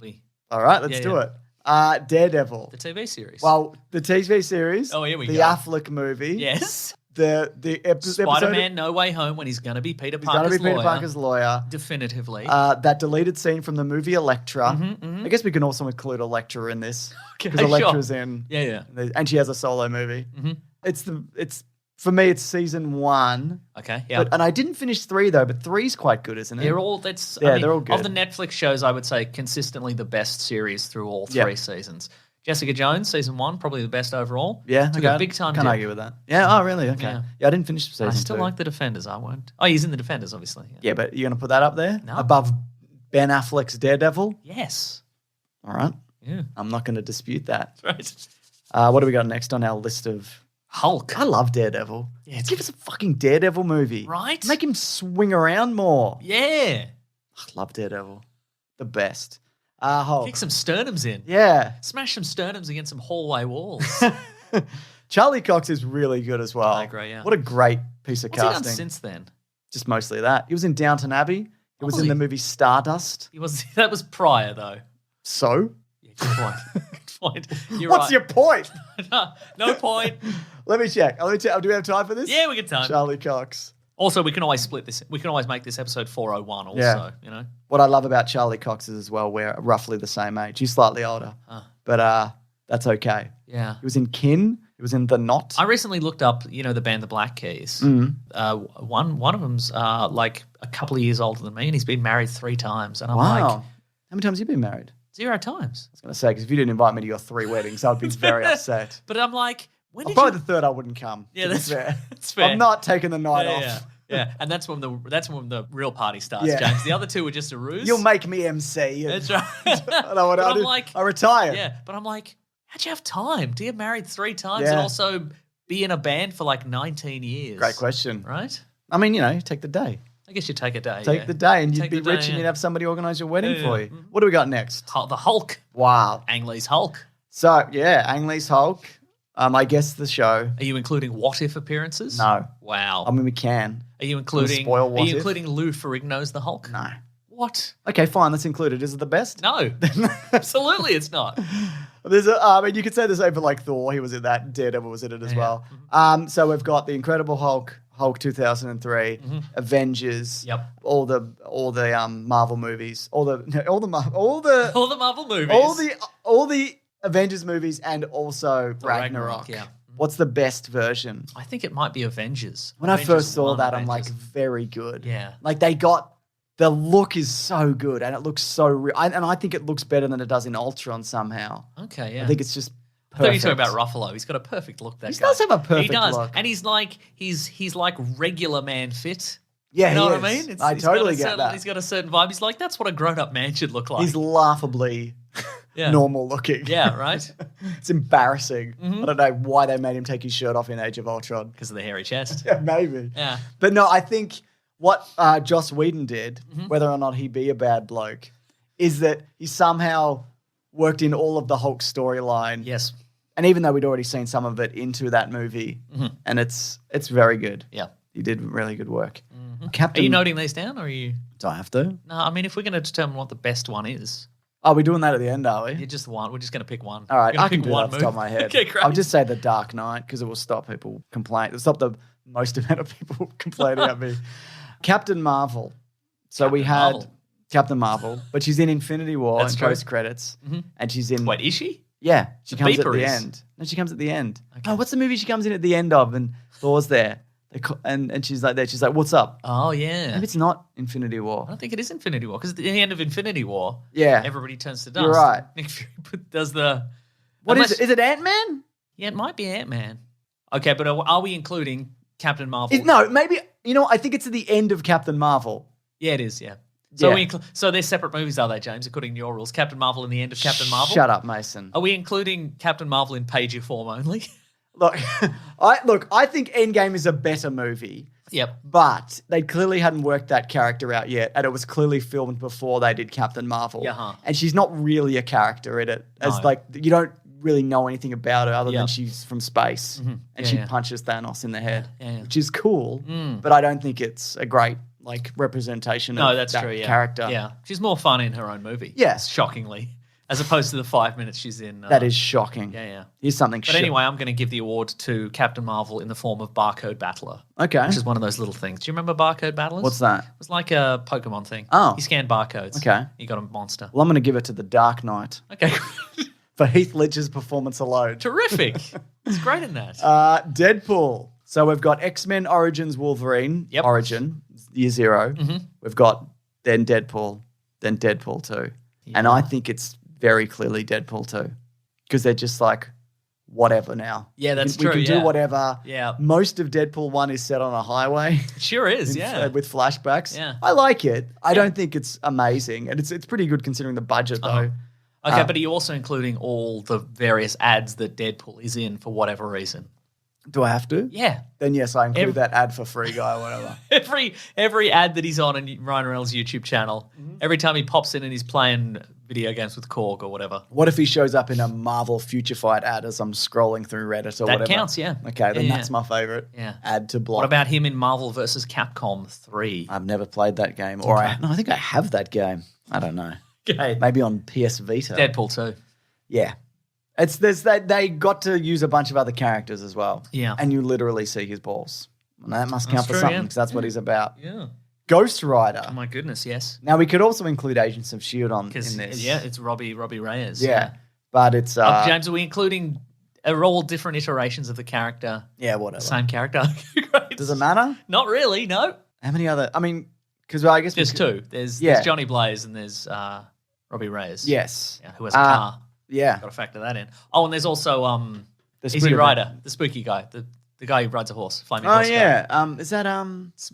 All right, let's do it. Daredevil. The TV series. Well, the TV series. Oh, here we the go. Affleck movie. Yes. The episode. Spider-Man No Way Home when he's going to be Peter He's going Parker's to be Peter lawyer. Parker's lawyer. Definitively. That deleted scene from the movie Elektra. Mm-hmm, I guess we can also include Elektra in this Okay, because sure. Elektra's in. Yeah. And she has a solo movie. Mm-hmm. It's for me. It's season 1. Okay, yeah. And I didn't finish 3 though. But 3's quite good, isn't it? They're all they're all good. Of the Netflix shows, I would say consistently the best series through all 3 seasons. Jessica Jones, season 1, probably the best overall. Yeah, Took okay. a big time. Can't argue with that. Yeah. Oh, really? Okay. Yeah. Yeah, I didn't finish season 2. I still like the Defenders. I won't. Oh, he's in the Defenders, obviously. Yeah, but you're going to put that up there No. above Ben Affleck's Daredevil. Yes. All right. Yeah. I'm not going to dispute that. Right. What do we got next on our list of? Hulk. I love Daredevil. Yeah, Give us a fucking Daredevil movie. Right? Make him swing around more. Yeah. I love Daredevil. The best. Hulk. Kick some sternums in. Yeah. Smash some sternums against some hallway walls. Charlie Cox is really good as well. I agree, yeah. What a great piece of What's he casting. done since then? Just mostly that. He was in Downton Abbey. He was Was in he? the movie Stardust. He was. That was prior, though. So? Yeah, good point. Good point. You're What's right. your point? No point. Let me check. Do we have time for this? Yeah, we get time. Charlie Cox. Also, we can always split this. We can always make this episode 401 also, Yeah. you know? What I love about Charlie Cox is as well, we're roughly the same age. He's slightly older. But that's okay. Yeah. He was in Kin. He was in The Knot. I recently looked up, the band The Black Keys. One of them's like a couple of years older than me, and he's been married 3 times. And I'm like, Wow. How many times have you been married? 0 times. I was going to say, because if you didn't invite me to your 3 weddings, I'd be very upset. But I'm like, when did Probably you... the third I wouldn't come. Yeah, to be that's fair. that's fair. I'm not taking the night off. Yeah, and that's when the real party starts, Yeah. James. The other 2 were just a ruse. You'll make me MC. And That's right. I know what But I I'm do. like- I retire. Yeah, but I'm like, how'd you have time to get married 3 times Yeah. and also be in a band for like 19 years? Great question. Right? I mean, take the day. I guess you take a day. Take the day and you'd Take be the rich day, and yeah. you'd have somebody organise your wedding Yeah, for yeah. you. What do we got next? The Hulk. Wow. Ang Lee's Hulk. So, yeah, Ang Lee's Hulk. I guess the show. Are you including what if appearances? No. Wow. I mean, we can. Are you including spoil What Are you If? including Lou Ferrigno's the Hulk? No. What? Okay, fine. Let's include it. Is it the best? No. Absolutely it's not. I mean, you could say the same for like Thor. He was in that. Daredevil was in it as well. So we've got the Incredible Hulk, Hulk 2003, Avengers. Yep. All the Marvel movies. All the All the Marvel movies. all the Avengers movies, and also Ragnarok. yeah. What's the best version? I think it might be Avengers. When I Avengers first saw 1, that, I'm like, Avengers. very good. Yeah. Like the look is so good, and it looks so real. And I think it looks better than it does in Ultron somehow. Okay, yeah. I think it's just I thought you were perfect. talking about Ruffalo. He's got a perfect look, that He guy. does have a perfect He does. look. And he's like regular man fit. Yeah, You know he what I is. mean? I he's got totally a get certain- that. He's got a certain vibe. He's like, that's what a grown-up man should look like. He's laughably Yeah. normal looking. Yeah, right? It's embarrassing. I don't know why they made him take his shirt off in Age of Ultron. Because of the hairy chest. Yeah, maybe. Yeah. But no, I think what Joss Whedon did, Mm-hmm. whether or not he be a bad bloke, is that he somehow worked in all of the Hulk storyline. Yes. And even though we'd already seen some of it into that movie, and it's very good. Yeah. He did really good work. Are Captain, you noting these down, or are you... do I have to? No, I mean, if we're going to determine what the best one is, Are we doing that at the end, are we? you just one. We're just going to pick one. All right, We're gonna I can pick do that one off the top of my head. Okay, great. I'll just say The Dark Knight because it will stop people complaining. It'll stop the most amount of people complaining at me. Captain Marvel. So we Captain had Marvel. Captain Marvel, but she's in Infinity War That's in true. post credits, and she's in. Wait, is she? Yeah, she The comes at beeper the is. end. No, she comes at the end. Okay. Oh, what's the movie she comes in at the end of? And Thor's there, and she's like there. She's like, "What's up?" Oh, yeah. Maybe it's not Infinity War. I don't think it is Infinity War, because at the end of Infinity War, Yeah. everybody turns to dust. You're right. Nick Fury does the... What Unless- is it? Is it Ant-Man? Yeah, it might be Ant-Man. Okay, but are we including Captain Marvel? No, maybe. I think it's at the end of Captain Marvel. Yeah, it is, yeah. So Yeah. so they're separate movies, are they, James? According to your rules, Captain Marvel and the end of Captain Marvel. Shut up, Mason. Are we including Captain Marvel in pager form only? Look, I think Endgame is a better movie. Yep. But they clearly hadn't worked that character out yet, and it was clearly filmed before they did Captain Marvel. Yeah. And she's not really a character in it. As No. like you don't really know anything about her other Yeah. than she's from space and Yeah, she yeah. punches Thanos in the head, Yeah. which is cool. But I don't think it's a great like representation No, of that's that true. Yeah. character. Yeah. She's more fun in her own movie. Yeah. Shockingly. As opposed to the 5 minutes she's in. That is shocking. Yeah. Here's something. But anyway, I'm going to give the award to Captain Marvel in the form of Barcode Battler. Okay. Which is one of those little things. Do you remember Barcode Battlers? What's that? It was like a Pokemon thing. Oh. You scanned barcodes. Okay. You got a monster. Well, I'm going to give it to The Dark Knight Okay. for Heath Ledger's performance alone. Terrific. It's great in that. Deadpool. So we've got X-Men Origins Wolverine. Yep. Origin, year 0. We've got then Deadpool 2. And I think it's very clearly Deadpool 2 because they're just like, whatever now. Yeah, that's we true. can do whatever. Yeah. Most of Deadpool 1 is set on a highway. It sure is, yeah. With flashbacks. Yeah. I like it. I don't think it's amazing. And it's pretty good considering the budget, though. Okay, but are you also including all the various ads that Deadpool is in for whatever reason? Do I have to? Yeah. Then yes, I include that ad for Free Guy or whatever. Every ad that he's on Ryan Reynolds' YouTube channel, every time he pops in and he's playing video games with Korg or whatever. What if he shows up in a Marvel Future Fight ad as I'm scrolling through Reddit or whatever? That counts, yeah. Okay, then Yeah, that's my favorite Yeah. ad to block. What about him in Marvel vs. Capcom 3? I've never played that game. Or I think I have that game. I don't know. Okay. Maybe on PS Vita. Deadpool 2. Yeah. They got to use a bunch of other characters as well. Yeah. And you literally see his balls. And that must count for true, something yeah. because that's what he's about. Yeah. Ghost Rider. Oh my goodness, yes. Now we could also include Agents of S.H.I.E.L.D. in Because this. it's Robbie Reyes. Yeah. But it's James, are we including are all different iterations of the character? yeah, whatever. Same character. Great. Does it matter? Not really, no. How many other? I mean, because I guess There's two. There's Johnny Blaze and there's Robbie Reyes. Yes. Yeah, who has a car. Yeah. Got to factor that in. Oh, and there's also The Easy Spirit of- Rider, the spooky guy, the guy who rides a horse, flaming Oh horse guy. yeah. Is that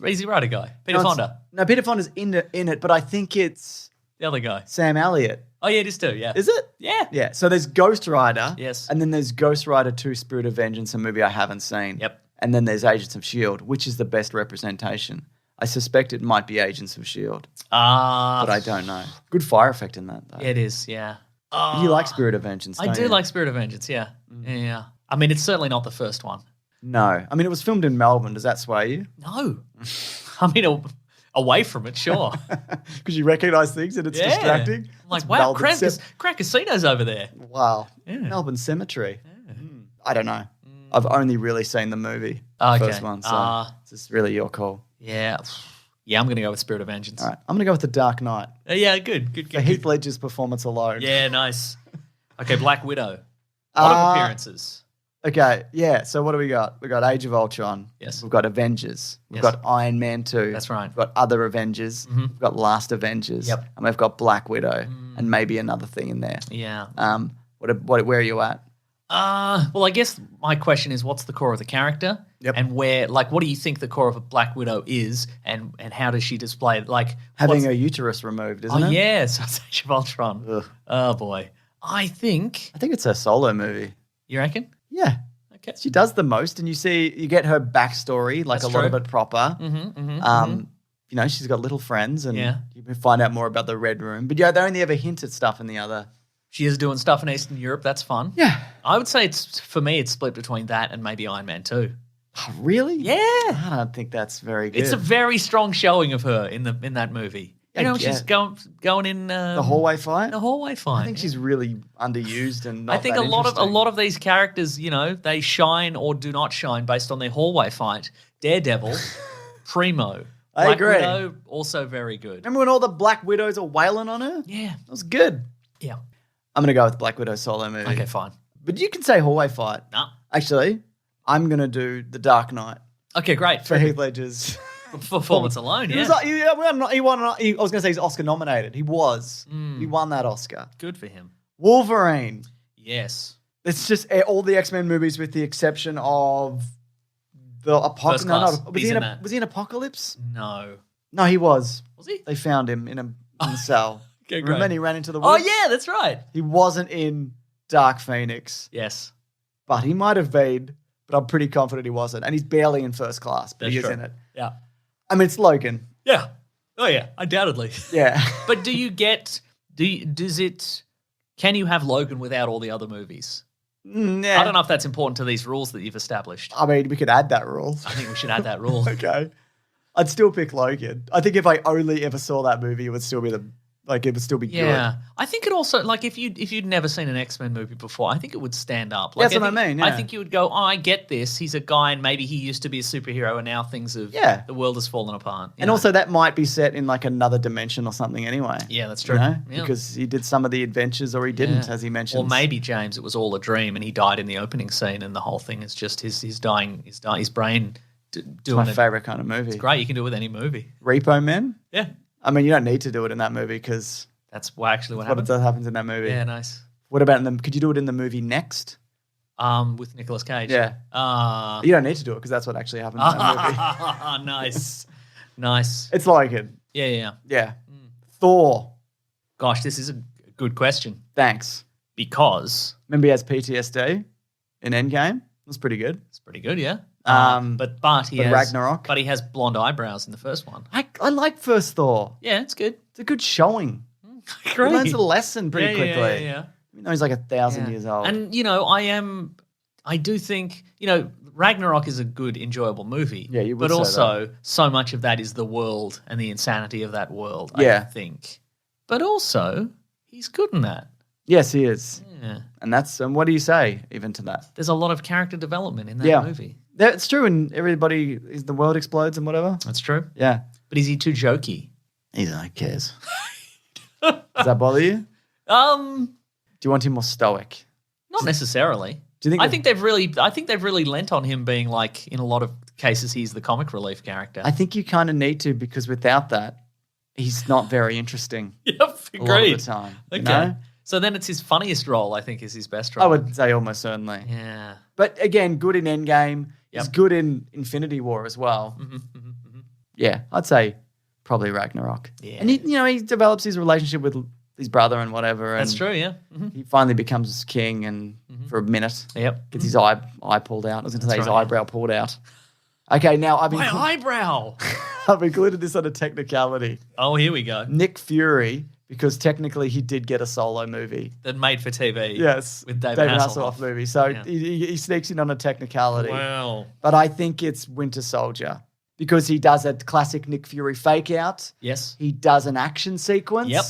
Easy Rider guy, Peter no, it's- Fonda, No, Peter Fonda's in it, but I think it's the other guy. Sam Elliott. Oh yeah, it is too. Yeah, Is it? Yeah. Yeah. So there's Ghost Rider. Yes. And then there's Ghost Rider 2 Spirit of Vengeance, a movie I haven't seen. Yep. And then there's Agents of S.H.I.E.L.D., which is the best representation. I suspect it might be Agents of S.H.I.E.L.D., but I don't know. Good fire effect in that, though. Yeah, it is. Yeah. You like Spirit of Vengeance, I don't do you? like Spirit of Vengeance. Yeah. Yeah. I mean, it's certainly not the first one. No. I mean, it was filmed in Melbourne. Does that sway you? No. I mean, away from it, sure. Because you recognise things and it's Yeah. distracting? I'm like, It's wow, Melbourne Crown Casino's over there. Wow. Yeah. Melbourne Cemetery. I don't know. I've only really seen the movie, the Okay. first one, so it's just really your call. Yeah. Yeah, I'm going to go with Spirit of Vengeance. All right, I'm going to go with The Dark Knight. Yeah, good. For Heath Ledger's performance alone. Yeah, nice. Okay, Black Widow. A lot of appearances. Okay, yeah. So what do we got? We got Age of Ultron. Yes. We've got Avengers. We've Yes. got Iron Man 2. That's right. We've got Other Avengers. We've got Last Avengers. Yep. And we've got Black Widow and maybe another thing in there. Yeah. Where are you at? Well, I guess my question is, what's the core of the character? Yep. And what do you think the core of a Black Widow is, and how does she display it? Like Having what's- a uterus removed, isn't Oh it? yeah, so it's Age of Ultron. Ugh. Oh boy, I think I think it's a solo movie. you reckon. Yeah. Okay. She does the most, and you get her backstory, like That's a lot of true. it proper. You know, she's got little friends, and Yeah. you can find out more about the Red Room. But yeah, they only ever hint at stuff in the other. She is doing stuff in Eastern Europe. That's fun. Yeah. I would say it's split between that and maybe Iron Man 2. Oh, really? Yeah. I don't think that's very good. It's a very strong showing of her in that movie. You know, Yeah. she's going in the hallway fight. the hallway fight. I think she's really underused and not I think that a lot interesting. of these characters, you know, they shine or do not shine based on their hallway fight. Daredevil, Primo, I Black agree. Widow, also very good. Remember when all the Black Widows are wailing on her? Yeah, That was good. yeah. I'm going to go with Black Widow solo movie. Okay, fine. But you can say hallway fight. Nah. Actually, I'm going to do The Dark Knight Okay, great. for Heath Ledger's. Performance alone, He yeah. was, he won. I was going to say he's Oscar nominated. He was. He won that Oscar. Good for him. Wolverine. Yes. It's just all the X-Men movies with the exception of the First Apocalypse. Class. No, He's in that. was he in Apocalypse? No. No, he was. Was he? They found him in a cell. Okay, Remember, great. and he ran into the Oh, woods? yeah, that's right. He wasn't in Dark Phoenix, Yes. but he might have been, but I'm pretty confident he wasn't. And he's barely in First Class, but he is true. in it. Yeah. I mean, it's Logan. Yeah. Oh, yeah, undoubtedly. Yeah. But can you have Logan without all the other movies? Nah. I don't know if that's important to these rules that you've established. I mean, we could add that rule. I think we should add that rule. Okay. I'd still pick Logan. I think if I only ever saw that movie, it would still be Yeah, I think it also if you'd never seen an X-Men movie before, I think it would stand up. That's what I mean. Yeah. I think you would go, oh, I get this. He's a guy, and maybe he used to be a superhero, and now the world has fallen apart. And also, that might be set in like another dimension or something anyway. Yeah, that's true. Yeah. Because He did some of the adventures, or he didn't, as he mentioned. Or maybe James, it was all a dream, and he died in the opening scene, and the whole thing is just his brain doing my favorite kind of movie. It's great. You can do it with any movie. Repo Men. Yeah, I mean, you don't need to do it in that movie because that's actually what happened. What happens in that movie. Yeah, nice. What about could you do it in the movie Next? With Nicolas Cage. Yeah. You don't need to do it because that's what actually happened in that movie. Nice. It's like it. Yeah. Thor. Gosh, this is a good question. Thanks. Because remember he has PTSD in Endgame. That's pretty good. It's pretty good, yeah. But he has Ragnarok. But he has blonde eyebrows in the first one. I like first Thor. Yeah, it's good. It's a good showing. Great. He learns a lesson pretty quickly. Yeah. Even though he's like 1,000 years old. And I do think Ragnarok is a good, enjoyable movie. Yeah, you would But say also, so much of that is the world and the insanity of that world. Yeah. I think. But also, he's good in that. Yes, he is. Yeah. And what do you say even to that? There's a lot of character development in that movie. That's true, and the world explodes and whatever. That's true. Yeah. But is he too jokey? Who cares? Does that bother you? Do you want him more stoic? Not necessarily. Do you think I think they've really lent on him being like, in a lot of cases, he's the comic relief character. I think you kind of need to, because without that, he's not very interesting. Yep, agreed. A lot of the time. Okay. You know? So then it's his funniest role, I think, is his best role. I would say almost certainly. Yeah. But again, good in Endgame. Yep. He's good in Infinity War as well. Yeah, I'd say probably Ragnarok. Yeah. And he develops his relationship with his brother and whatever. That's and true, yeah. He finally becomes king and for a minute. Yep. Gets his eye pulled out. I was going to say his right. eyebrow pulled out. Okay, now My eyebrow! I've included this on a technicality. Oh, here we go. Nick Fury, because technically he did get a solo movie. That made for TV. Yes. With David Hasselhoff movie. So Yeah. he sneaks in on a technicality. Wow. But I think it's Winter Soldier because he does a classic Nick Fury fake out. Yes. He does an action sequence. Yep.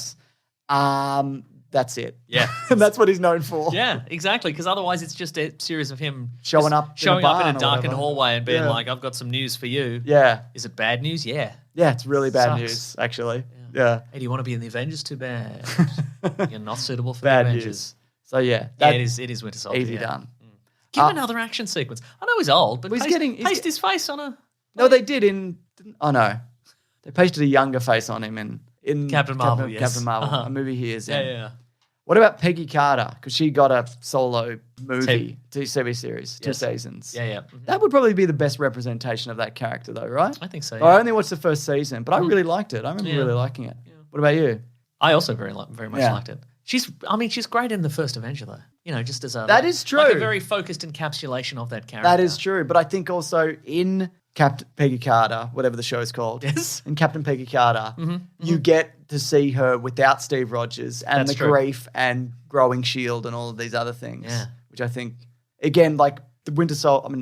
That's it. Yeah. And that's what he's known for. Yeah, exactly. Because otherwise it's just a series of him Showing up in a in barn a or darkened whatever. hallway and being Yeah. like, I've got some news for you. Yeah. Is it bad news? Yeah. Yeah, it's really bad Sucks. news, actually. Yeah. Hey, do you want to be in the Avengers? Too bad. You're not suitable for Bad the news. Avengers. So yeah. Yeah, it is Winter Soldier. Easy yeah. done. Give him another action sequence. I know he's old, but Well, he's paste his face on a... No, they did oh no. They pasted a younger face on him in Captain Marvel, yes. Captain Marvel, Uh-huh. a movie he is in. Yeah. What about Peggy Carter? Because she got a solo movie, TV series, 2 Yes. seasons. Yeah. That would probably be the best representation of that character, though, right? I think so, I yeah. only watched the first season, but I really liked it. I remember Yeah. really liking it. What about you? I also very much Yeah. liked it. She's great in the first Avenger, though. Just as a... That is true. Like a very focused encapsulation of that character. That is true. But I think also in Captain Peggy Carter, whatever the show is called, Yes. in Captain Peggy Carter, you get to see her without Steve Rogers and That's the true. grief and growing shield and all of these other things. Yeah. Which I think, again, like the Winter Soldier,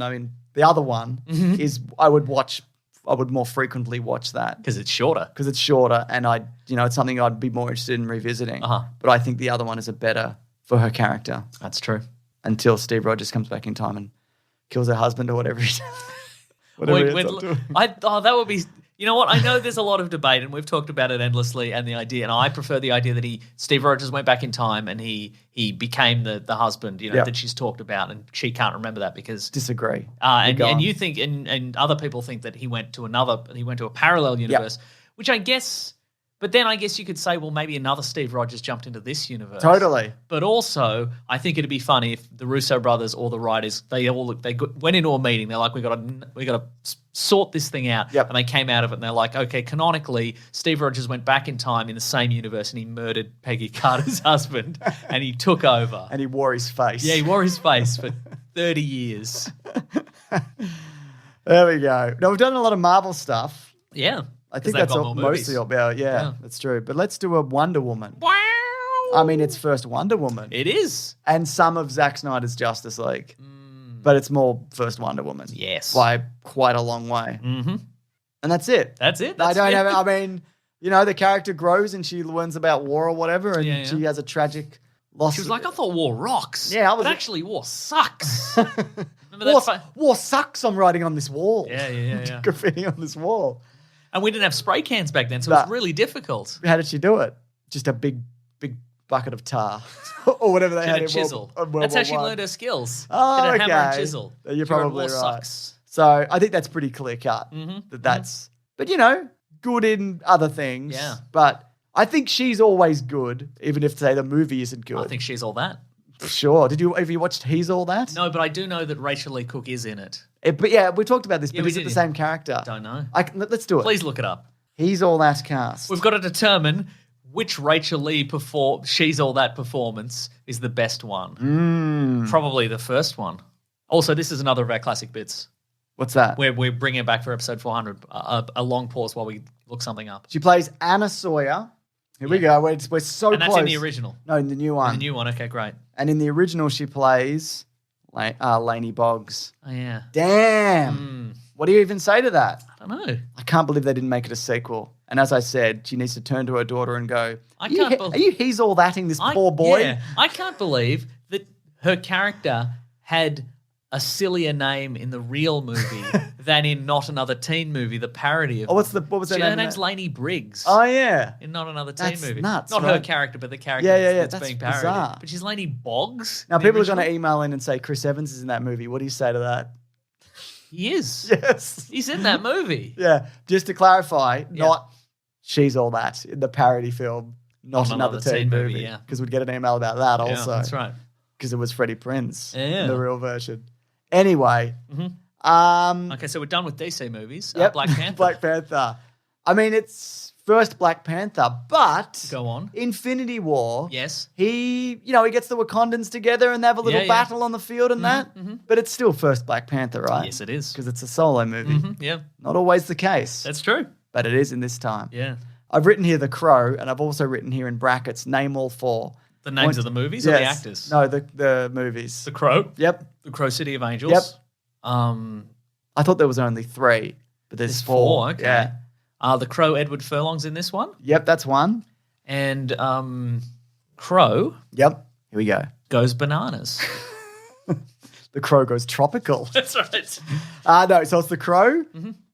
the other one is I would more frequently watch that. Because it's shorter. Because it's shorter and it's something I'd be more interested in revisiting. Uh-huh. But I think the other one is a better for her character That's true. until Steve Rogers comes back in time and kills her husband or whatever he does. Whatever he ends up doing. That would be... You know what? I know there's a lot of debate, and we've talked about it endlessly, and the idea, and I prefer the idea that Steve Rogers went back in time and he became the husband, that she's talked about, and she can't remember that because... Disagree. And you think, and other people think that he went to a parallel universe, which I guess... But then I guess you could say, well, maybe another Steve Rogers jumped into this universe. Totally. But also, I think it'd be funny if the Russo brothers or the writers they went into a meeting. They're like, we got to sort this thing out. Yep. And they came out of it and they're like, okay, canonically, Steve Rogers went back in time in the same universe and he murdered Peggy Carter's husband and he took over. And he wore his face. Yeah, he wore his face for 30 years. There we go. Now, we've done a lot of Marvel stuff. Yeah. I think that's mostly about, yeah, that's true. But let's do a Wonder Woman. Wow. I mean, it's first Wonder Woman. It is. And some of Zack Snyder's Justice League. But it's more first Wonder Woman. Yes. By quite a long way. Mm-hmm. And that's it. That's it. I mean, the character grows and she learns about war or whatever and she has a tragic loss. She was like, I thought war rocks. Yeah, but actually war sucks. Remember that? War sucks, I'm writing on this wall. Yeah. Graffiti on this wall. And we didn't have spray cans back then, so it was really difficult. How did she do it? Just a big bucket of tar or whatever they had. A chisel. That's how she learned her skills. Oh, she had a okay. hammer and chisel. You're probably right. Sucks. So I think that's pretty clear cut. That's, but good in other things. Yeah. But I think she's always good, even if, say, the movie isn't good. I think she's all that. Sure. Have you watched He's All That? No, but I do know that Rachel Lee Cook is in it. But yeah, we talked about this, but is it the did. same character? Don't know. Let's do it. Please look it up. He's All That cast. We've got to determine which Rachel Lee She's All That performance is the best one. Probably the first one. Also, this is another of our classic bits. What's that? We're bringing it back for episode 400. A long pause while we look something up. She plays Anna Sawyer. Here we go. We're so close. And that's in the original. No, in the new one. In the new one. Okay, great. And in the original, she plays Lainey Boggs. Oh, yeah. Damn. What do you even say to that? I don't know. I can't believe they didn't make it a sequel. And as I said, she needs to turn to her daughter and go, are you He's All Thatting this poor boy? Yeah, I can't believe that her character had a sillier name in the real movie than in Not Another Teen Movie, the parody of. Oh, what was her name? Her name's Lainey Briggs. Oh yeah, in Not Another Teen Movie. Nuts. Not right? her character, but the character that's being parodied. Bizarre. But she's Lainey Boggs. Now people are going to email in and say Chris Evans is in that movie. What do you say to that? He is. Yes, he's in that movie. Yeah. Just to clarify, not She's All That in the parody film. Not another teen movie. Yeah, because we'd get an email about that also. That's right. Because it was Freddie Prinze in the real version. Anyway. Okay, so we're done with DC movies. Yep. Black Panther. Black Panther. I mean, it's first Black Panther, but go on. Infinity War. Yes. He gets the Wakandans together and they have a little battle on the field and that. But it's still first Black Panther, right? Yes, it is. Because it's a solo movie. Yeah. Not always the case. That's true. But it is in this time. Yeah. I've written here The Crow, and I've also written here in brackets, name all four. The names of the movies or the actors? No, the movies. The Crow? Yep. The Crow City of Angels? Yep. I thouw there was only three, but there's four. Okay. Yeah. The Crow, Edward Furlong's in this one. Yep, that's one. And Crow. Yep. Here we go. Goes bananas. The Crow goes tropical. That's right. No, so it's The Crow.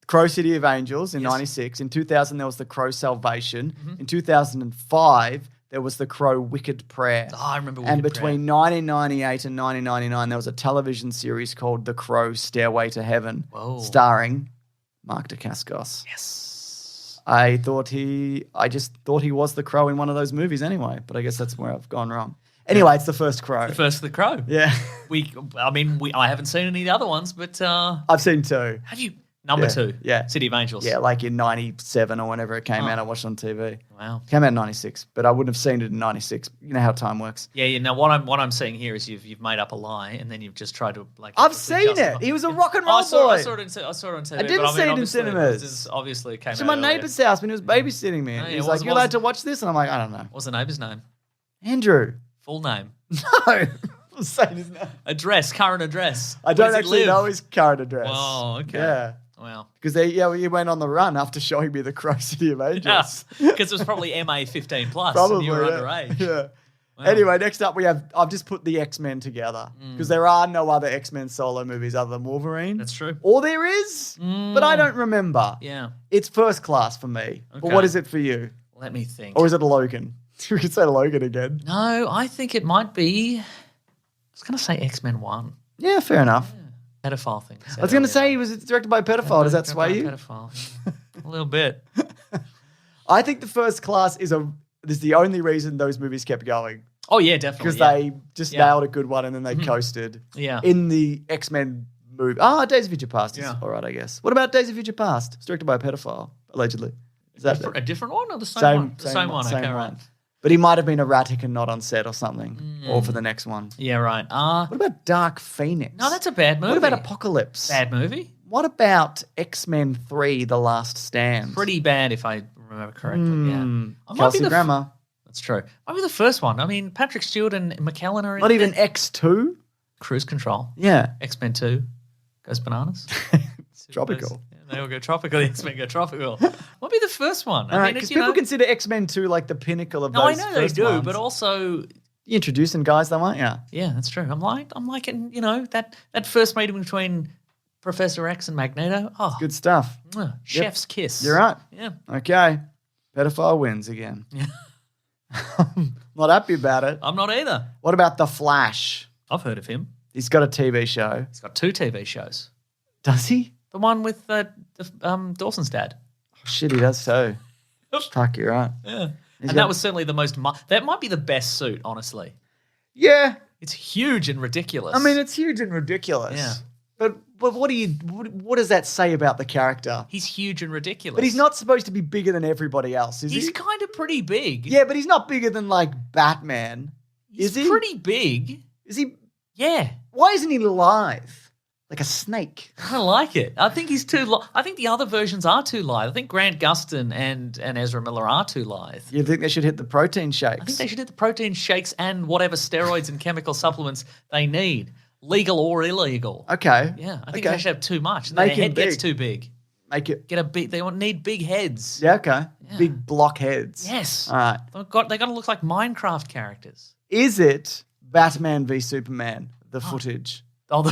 Crow City of Angels in 96. In 2000, there was The Crow Salvation. In 2005, there was The Crow Wicked Prayer. Oh, I remember Wicked Prayer. And between 1998 and 1999, there was a television series called The Crow Stairway to Heaven, starring Mark Dacascos. Yes. I just thought he was the Crow in one of those movies anyway, but I guess that's where I've gone wrong. Anyway, it's the first Crow. The first of The Crow. Yeah. I haven't seen any of the other ones, but... I've seen two. Have you? Number two. Yeah. City of Angels. Yeah, like in 97 or whenever it came out. I watched it on TV. Wow. Came out in 96, but I wouldn't have seen it in 96. You know how time works. Yeah. Now, what I'm seeing here is you've made up a lie and then you've just tried to I've seen it. He was a rock and roll boy. I saw it on TV. I didn't see it in cinemas. This obviously came out to my earlier. neighbour's house when he was babysitting me. He was like, "You're allowed to watch this?" And I'm like, "I don't know." What's the neighbour's name? Andrew. Full name. No. I'm saying his name. Address. Current address. I don't actually know his current address. Oh, okay. Yeah. Wow. Because he went on the run after showing me the Crow City of Angels. Because it was probably MA 15 plus. Probably, and you were underage. Yeah. Wow. Anyway, next up I've just put the X-Men together because there are no other X-Men solo movies other than Wolverine. That's true. Or there is, but I don't remember. Yeah. It's First Class for me. Okay. But what is it for you? Let me think. Or is it Logan? We could say Logan again. No, I think it might be... I was going to say X-Men 1. Yeah, fair enough. Yeah. Pedophile thing. I was going to say he was directed by a pedophile. Does that sway you? Pedophile. A little bit. I think the First Class is the only reason those movies kept going. Oh, yeah, definitely. Because they just nailed a good one and then they coasted. Yeah. In the X-Men movie. Days of Future Past is all right, I guess. What about Days of Future Past? It's directed by a pedophile, allegedly. Is that a different one or the same one? The same one. Okay, right. But he might have been erratic and not on set or something. Or for the next one. Yeah, right. What about Dark Phoenix? No, that's a bad movie. What about Apocalypse? Bad movie. What about X-Men 3, The Last Stand? Pretty bad if I remember correctly, yeah. Kelsey Grammer. That's true. Might be the first one. I mean, Patrick Stewart and McKellen are in Not even X2? Cruise Control. Yeah. X-Men 2 goes bananas. It's tropical. They all go tropical. X-Men go tropical. Might be the first one. I mean, because people consider X-Men 2 like the pinnacle of those I know they do, ones. but also... You're introducing guys though, aren't you? Yeah, that's true. I'm liking, that first meeting between Professor X and Magneto. Oh, good stuff. Chef's kiss. You're right. Yeah. Okay. Pedophile wins again. Yeah. Not happy about it. I'm not either. What about The Flash? I've heard of him. He's got a TV show. He's got 2 TV shows. Does he? The one with Dawson's dad. Oh, shit, he does too. Fuck, you're right. Yeah. That was certainly the most... that might be the best suit, honestly. Yeah. It's huge and ridiculous. I mean, it's huge and ridiculous. Yeah. But what does that say about the character? He's huge and ridiculous. But he's not supposed to be bigger than everybody else, is he? He's kind of pretty big. Yeah, but he's not bigger than, like, Batman. Is he? He's pretty big. Is he? Yeah. Why isn't he lithe? Like a snake. I don't like it. I think he's too... I think the other versions are too lithe. I think Grant Gustin and Ezra Miller are too lithe. You think they should hit the protein shakes? I think they should hit the protein shakes and whatever steroids and chemical supplements they need. Legal or illegal. Okay. Yeah, I think they should have too much. Make Their it head gets big. too big. Make it... They need big heads. Yeah, okay. Yeah. Big block heads. Yes. All right. They got to look like Minecraft characters. Is it Batman v Superman, the footage? Oh,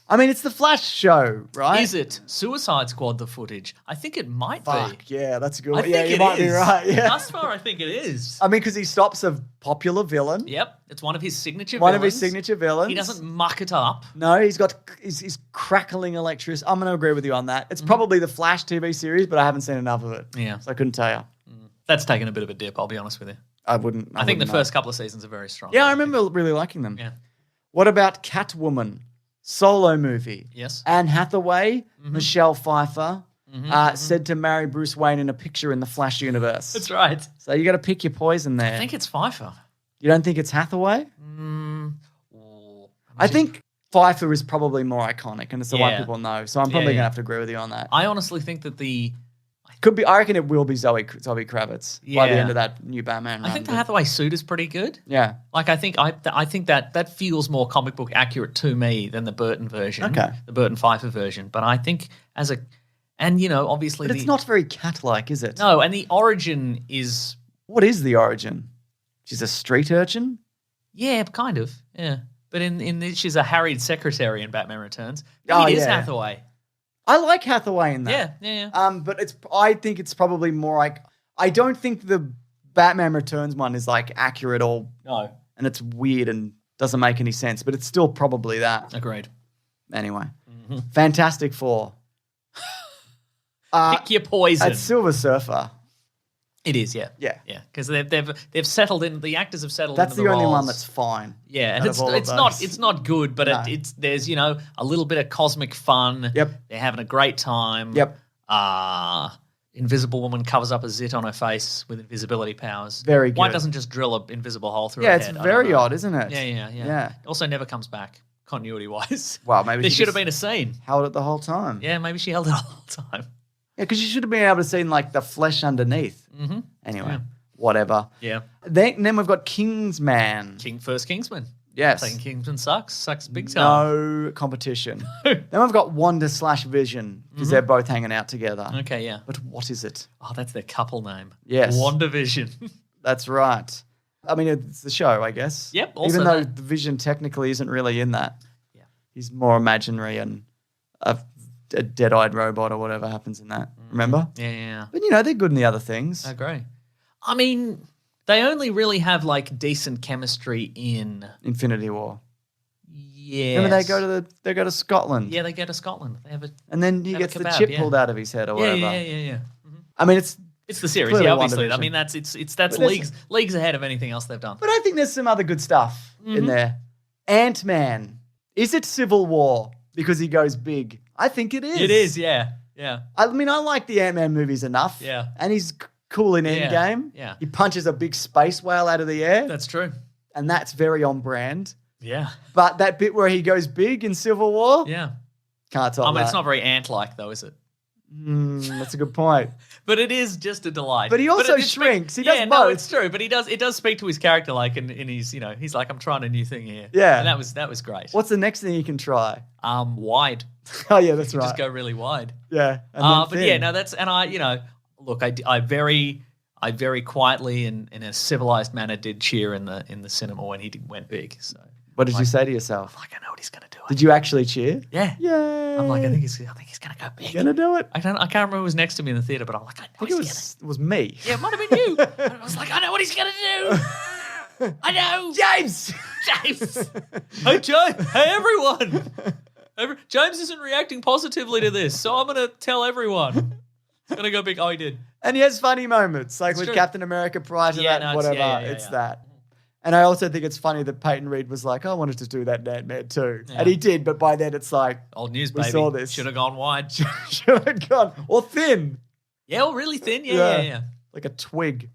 I mean, it's the Flash show, right? Is it Suicide Squad, the footage? I think it might be. Yeah, that's a good I one. think Yeah, you it might be is. right. Yeah. Thus far, I think it is. I mean, because he stops a popular villain. Yep, it's one of his signature One villains. of his signature villains. He doesn't muck it up. No, he's crackling electricity. I'm going to agree with you on that. It's probably the Flash TV series, but I haven't seen enough of it. Yeah. So I couldn't tell you. That's taken a bit of a dip, I'll be honest with you. I wouldn't. I think the know. first couple of seasons are very strong. Yeah, I remember really liking them. Yeah. What about Catwoman? Solo movie. Yes. Anne Hathaway, Michelle Pfeiffer, said to marry Bruce Wayne in a picture in the Flash universe. That's right. So you got to pick your poison there. I think it's Pfeiffer. You don't think it's Hathaway? I think Pfeiffer is probably more iconic, and it's the one people know. So I'm probably going to have to agree with you on that. I honestly think that Could be. I reckon it will be Zoe Kravitz by the end of that new Batman run. I think the Hathaway suit is pretty good. Yeah. Like I think that feels more comic book accurate to me than the Burton version. Okay. The Burton Pfeiffer version. But I think obviously But it's not very cat-like, is it? No, and the origin is... What is the origin? She's a street urchin? Yeah, kind of. Yeah. But in this, she's a harried secretary in Batman Returns. It is Hathaway. I like Hathaway in that. Yeah. But I think it's probably more like... I don't think the Batman Returns one is like accurate or... No. And it's weird and doesn't make any sense, but it's still probably that. Agreed. Anyway. Fantastic Four. Pick your poison. It's Silver Surfer. It is, yeah. Yeah. Yeah, because they've settled in, the actors have settled That's into the the only roles. one that's fine. Yeah, and it's not good, but there's a little bit of cosmic fun. Yep. They're having a great time. Yep. Invisible Woman covers up a zit on her face with invisibility powers. Very good. Why doesn't just drill an invisible hole through her Yeah, head? it's very odd, isn't it? Yeah. Also never comes back, continuity-wise. Well, maybe there she should have just been a scene. Held it the whole time. Yeah, maybe she held it the whole time. Yeah, because you should have been able to see like the flesh underneath. Mm-hmm. Anyway, whatever. Yeah. Then we've got Kingsman. First Kingsman. Yes. Second Kingsman sucks big time. No competition. Then we've got Wanda/Vision because they're both hanging out together. Okay, yeah. But what is it? Oh, that's their couple name. Yes. WandaVision. That's right. I mean, it's the show, I guess. Yep. Also Even though the Vision technically isn't really in that. Yeah. He's more imaginary and a dead-eyed robot or whatever happens in that. Remember? Yeah. But, they're good in the other things. I agree. I mean, they only really have, like, decent chemistry in... Infinity War. Yes. Remember they go to Scotland. Yeah, they go to Scotland. They have and then he gets the chip pulled out of his head or whatever. Yeah. Mm-hmm. I mean, it's It's the series, Clearly yeah, obviously. WandaVision. I mean, that's But there's- leagues ahead of anything else they've done. But I think there's some other good stuff in there. Ant-Man. Is it Civil War because he goes big? I think it is. It is, yeah. Yeah. I mean, I like the Ant-Man movies enough. Yeah. And he's cool in Endgame. Yeah. He punches a big space whale out of the air. That's true. And that's very on brand. Yeah. But that bit where he goes big in Civil War, Yeah. can't top I mean, that. it's not very ant-like, though, is it? That's a good point. But it is just a delight. But he also it did shrinks. He yeah, does no, both. it's true. But it does speak to his character, like, and he's, he's like, I'm trying a new thing here. Yeah. And that was great. What's the next thing he can try? Wide. Oh, yeah, that's right. Just go really wide. Yeah. And then But thin. yeah, no, that's, and look, I very quietly and in a civilized manner did cheer in the cinema when he went big. So What did you say to yourself? like, I know what he's gonna do. Did you actually cheer? Yeah. Yeah. I'm like, I think he's gonna go big. Gonna do it? I can't remember who was next to me in the theater, but I'm like, I know I think he's it was me. gonna. Yeah, it might have been you. I was like, I know what he's gonna do. I know. James! James. Hey, James. Hey, everyone. James isn't reacting positively to this, so I'm gonna tell everyone. It's gonna go big. Oh, he did. And he has funny moments, like It's with true. Captain America prior to Yeah, that, no, it's- whatever. yeah, yeah, it's yeah. that. And I also think it's funny that Peyton Reed was like, I wanted to do that in Ant-Man too. Yeah. And he did, but by then it's like, Old news, We baby. saw this. Should have gone wide. should have gone. Or thin. Yeah, well, really thin. Yeah, yeah. Like a twig.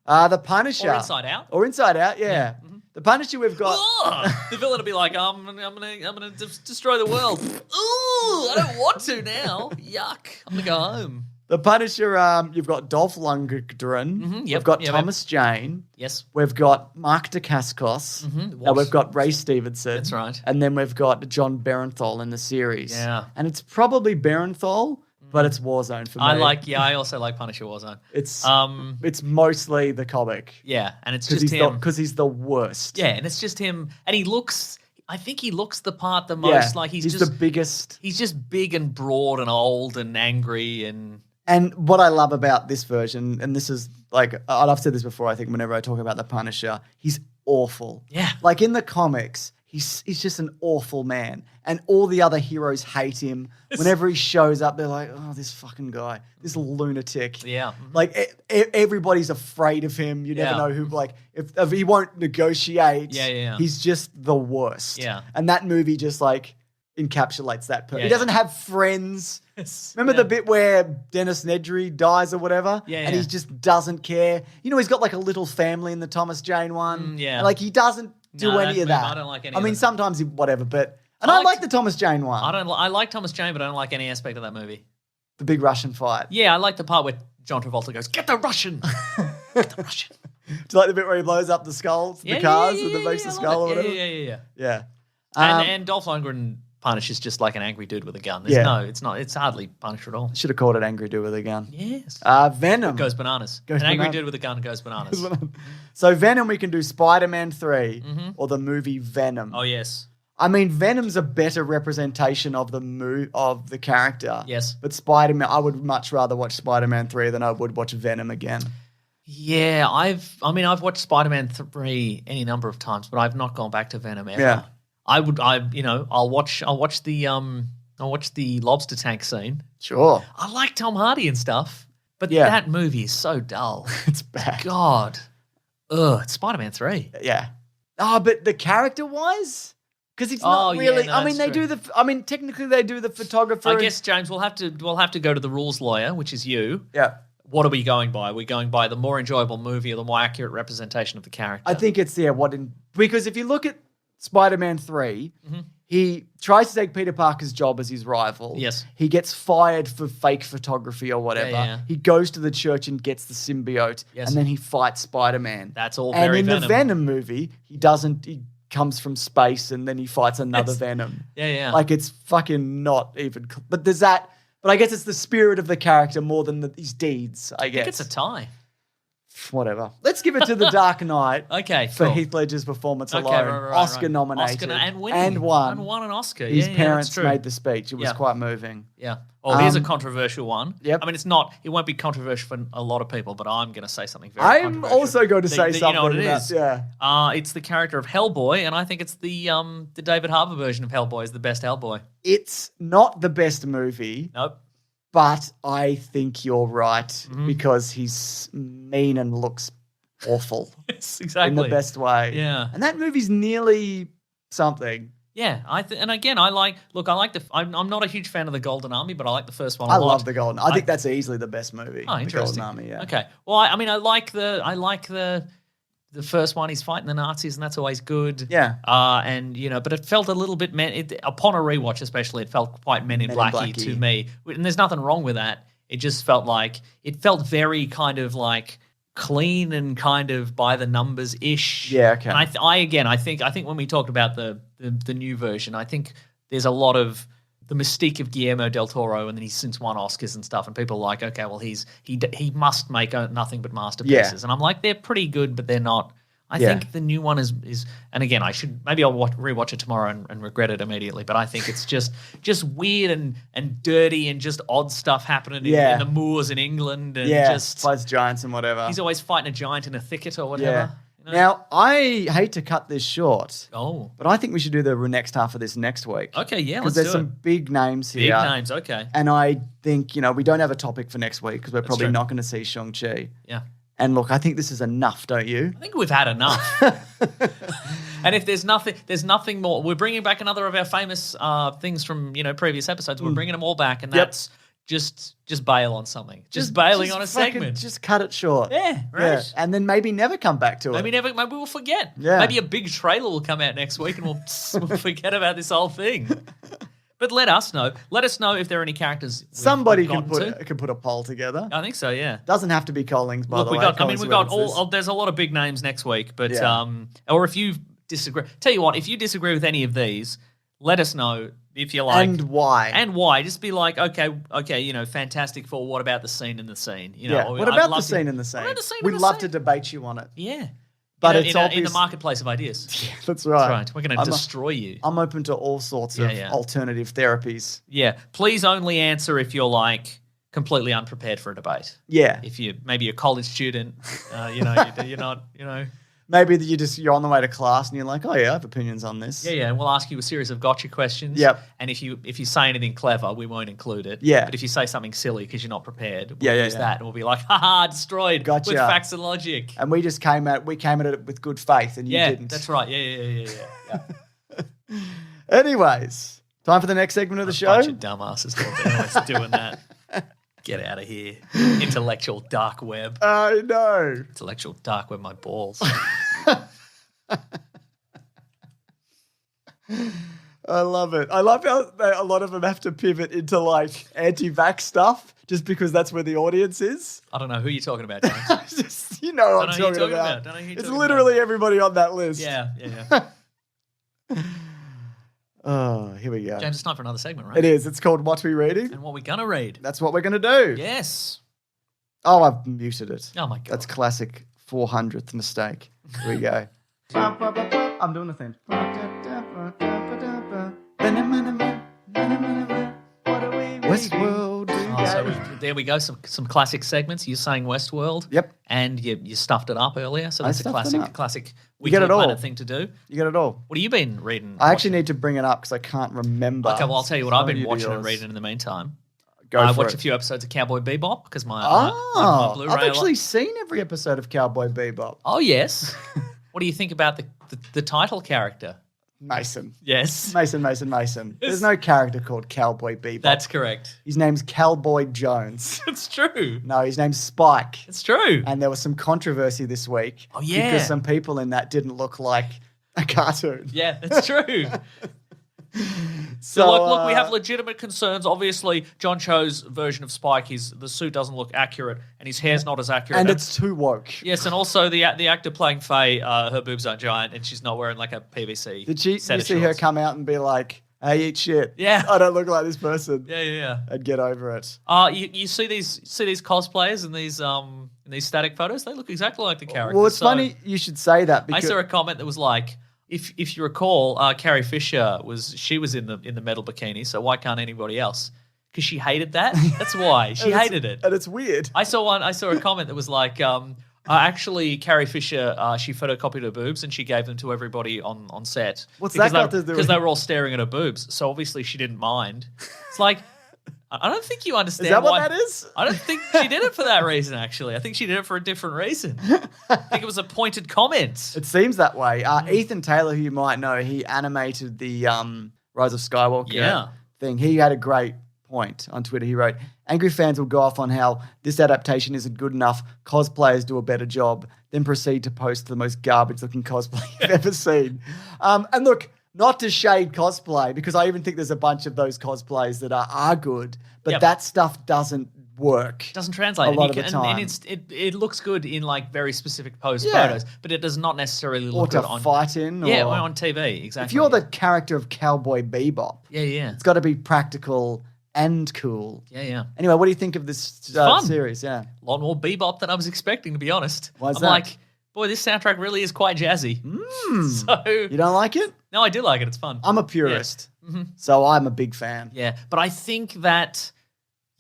The Punisher. Or Inside Out. Or Inside Out, yeah. The Punisher we've got. Ugh. The villain will be like, I'm gonna destroy the world. Ooh, I don't want to now. Yuck. I'm gonna go home. The Punisher, you've got Dolph Lundgren. Yep, We've got yep, Thomas Jane. Yes. We've got Mark Dacascos. Now What? we've got Ray Stevenson. That's right. And then we've got John Berenthal in the series. Yeah. And it's probably Berenthal, but it's Warzone for me. I also like Punisher Warzone. It's mostly the comic. Yeah, and it's Because just him. Because he's the worst. Yeah, and it's just him, and I think he looks the part the most. Like he's just the biggest. He's just big and broad and old and angry and. And what I love about this version, and this is like, I've said this before, I think, whenever I talk about the Punisher, he's awful. Yeah. Like in the comics, he's just an awful man. And all the other heroes hate him. Whenever he shows up, they're like, oh, this fucking guy, this lunatic. Yeah. Like everybody's afraid of him. You never Yeah. know who, like, if he won't negotiate, Yeah. he's just the worst. Yeah. And that movie just like encapsulates that. Yeah, He doesn't have friends. Remember the bit where Dennis Nedry dies or whatever? Yeah, And yeah. he just doesn't care. You know, he's got like a little family in the Thomas Jane one. yeah. And, like he doesn't do No, any of that. I don't like any I of mean, that. sometimes whatever, but and I I like like the Thomas Jane one. I like Thomas Jane, but I don't like any aspect of that movie. The big Russian fight. Yeah, I like the part where John Travolta goes, "Get the Russian, get the Russian." Do you like the bit where he blows up the skulls, the cars, and then makes the I love skull or it. whatever? Yeah. Yeah. And Dolph Lundgren Punish is just like an angry dude with a gun. It's not. It's hardly Punisher at all. Should have called it Angry Dude with a Gun. Yes. Venom. Goes bananas. Goes An angry bananas. dude with a gun goes bananas. So Venom, we can do Spider-Man 3 or the movie Venom. Oh yes. I mean, Venom's a better representation of the character. Yes. But Spider-Man, I would much rather watch Spider-Man 3 than I would watch Venom again. Yeah, I've watched Spider-Man 3 any number of times, but I've not gone back to Venom ever. Yeah. I'll watch the lobster tank scene. Sure. I like Tom Hardy and stuff, but Yeah. that movie is so dull. It's bad. God. Ugh, it's Spider-Man 3. Yeah. Oh, but the character-wise? Because it's Oh, not yeah, really. no, I mean, that's they true. do technically they do the photographer. I guess, James, we'll have to go to the rules lawyer, which is you. Yeah. What are we going by? Are we going by the more enjoyable movie or the more accurate representation of the character? I think it's because if you look at Spider-Man 3, he tries to take Peter Parker's job as his rival. Yes. He gets fired for fake photography or whatever. Yeah. He goes to the church and gets the symbiote, Yes. and then he fights Spider-Man. That's all And very in Venom. the Venom movie, he comes from space and then he fights another Yes. Venom. Yeah. Like it's fucking not even. But there's that. But I guess it's the spirit of the character more than his deeds. I I guess think it's a tie. whatever. Let's give it to The Dark Knight. Okay, For cool. Heath Ledger's performance Okay, alone. right. Oscar nominated. Oscar and winning. And won. And won an Oscar. His Yeah, parents that's true. made the speech. It was Yeah. quite moving. Yeah. Oh, here's a Um, controversial one. yep. I mean, it won't be controversial for a lot of people, but I'm going to say something very I'm controversial. also going to say something. You know what it about, is? Yeah. It's the character of Hellboy, and I think it's the David Harbour version of Hellboy is the best Hellboy. It's not the best movie, Nope. But I think you're right because he's mean and looks awful. Yes, exactly. In the best way. Yeah. And that movie's nearly something. Yeah, and again, I like I'm not a huge fan of the Golden Army, but I like the first one a I lot. love the Golden. I think that's easily the best movie. Oh, interesting. The Golden Army, yeah. Okay. Well, I mean, I like the first one. He's fighting the Nazis, and that's always good. Yeah. And but it felt a little bit upon a rewatch, especially, it felt quite Men in Blacky to me. And there's nothing wrong with that. It just felt very kind of like clean and kind of by the numbers ish. Yeah. Okay. And I think when we talked about the new version, I think there's a lot of the mystique of Guillermo del Toro, and then he's since won Oscars and stuff, and people are like, okay, well, he must make nothing but masterpieces, and I'm like, they're pretty good, but they're not. I think the new one is, and again, I'll rewatch it tomorrow and regret it immediately, but I think it's just weird and dirty and just odd stuff happening in the moors in England, and just fights giants and whatever. He's always fighting a giant in a thicket or whatever. Yeah. Now, I hate to cut this short. Oh. But I think we should do the next half of this next week. Okay, yeah, Because let's there's do some big names here. Big names, okay. And I think, we don't have a topic for next week because we're probably true. not going to see Shang-Chi. Yeah. And look, I think this is enough, don't you? I think we've had enough. And if there's nothing more, we're bringing back another of our famous things from previous episodes. We're bringing them all back, and that's just bail on something. Just bailing on a segment. Just cut it short. Yeah, right. Yeah. And then maybe never come back to it. Maybe we'll forget. Yeah. Maybe a big trailer will come out next week, and we'll forget about this whole thing. But let us know. Let us know if there are any characters. Somebody can put a poll together. I think so. Yeah. Doesn't have to be Collings, by the way. We've got all. There's a lot of big names next week, but or if you disagree, tell you what, if you disagree with any of these, let us know if you like, and why. And why? Just be like, okay, Fantastic Four. What about the scene in the scene? What about the scene in the scene? We'd love to debate you on it. Yeah. But it's in the marketplace of ideas. Yeah, that's right. That's right. We're going to destroy you. I'm open to all sorts of alternative therapies. Yeah. Please only answer if you're like completely unprepared for a debate. Yeah. If you're maybe a college student, you're not. Maybe you're on the way to class and you're like, oh yeah, I have opinions on this. Yeah, and we'll ask you a series of gotcha questions. Yep. And if you say anything clever, we won't include it. Yeah. But if you say something silly because you're not prepared, we'll use that, and we'll be like, haha, destroyed. Gotcha. With facts and logic. And we came at it with good faith, and you didn't. That's right. Yeah. Anyways, time for the next segment of the show. Bunch of dumbasses always doing that. Get out of here. Intellectual dark web. I know. Intellectual dark web, my balls. I love it. I love how a lot of them have to pivot into like anti-vax stuff just because that's where the audience is. I don't know who you're talking about, James. Just, what I'm talking about. It's literally everybody on that list. Yeah. Oh, here we go. James, it's time for another segment, right? It is. It's called What We Reading. And what we're going to read. That's what we're going to do. Yes. Oh, I've muted it. Oh, my God. That's classic 400th mistake. Here we go. I'm doing the thing. Westworld. There we go. Some classic segments. You're saying Westworld. Yep. And you stuffed it up earlier. So that's a classic Weekly Planet thing to do. You get it all. What have you been reading? I actually need to bring it up because I can't remember. Okay, well, I'll tell you what I've been watching and reading in the meantime. I watched a few episodes of Cowboy Bebop because my Blu-ray. I've actually seen every episode of Cowboy Bebop. Oh, yes. What do you think about the title character? Mason. Yes. Mason. There's no character called Cowboy Bebop. That's correct. His name's Cowboy Jones. It's true. No, his name's Spike. It's true. And there was some controversy this week. Oh, yeah. Because some people in that didn't look like a cartoon. Yeah, that's true. So look, we have legitimate concerns. Obviously, John Cho's version of Spike, the suit doesn't look accurate, and his hair's not as accurate. And it's too woke. Yes, and also the actor playing Faye, her boobs aren't giant, and she's not wearing like a PVC. Did you see her come out and be like, "Hey, eat shit"? Yeah, I don't look like this person. Yeah. I'd get over it. You see these cosplayers in these static photos? They look exactly like the characters. Well, it's funny you should say that because I saw a comment that was like, If you recall, Carrie Fisher was in the metal bikini, so why can't anybody else? Because she hated that. That's why she hated it, and it's weird. I saw a comment that was like, actually, Carrie Fisher she photocopied her boobs and she gave them to everybody on set. What's that got to do? Because they were all staring at her boobs, so obviously she didn't mind. It's like, I don't think you understand. Is that why, what that is? I don't think she did it for that reason, actually. I think she did it for a different reason. I think it was a pointed comment. It seems that way. Ethan Taylor, who you might know, he animated the Rise of Skywalker thing. He had a great point on Twitter. He wrote, angry fans will go off on how this adaptation isn't good enough, cosplayers do a better job, then proceed to post the most garbage-looking cosplay you've ever seen. And look, not to shade cosplay, because I even think there's a bunch of those cosplays that are good, but that stuff doesn't work. Doesn't translate. A lot of the time. And it looks good in like very specific posed photos, but it does not necessarily look good on fight in. Or on TV. Exactly. If you're the character of Cowboy Bebop, it's got to be practical and cool. Yeah. Anyway, what do you think of this series? Yeah. A lot more bebop than I was expecting, to be honest. Why's I'm that? like, boy, this soundtrack really is quite jazzy. So you don't like it? No, I do like it. It's fun. I'm a purist, so I'm a big fan. Yeah, but I think that,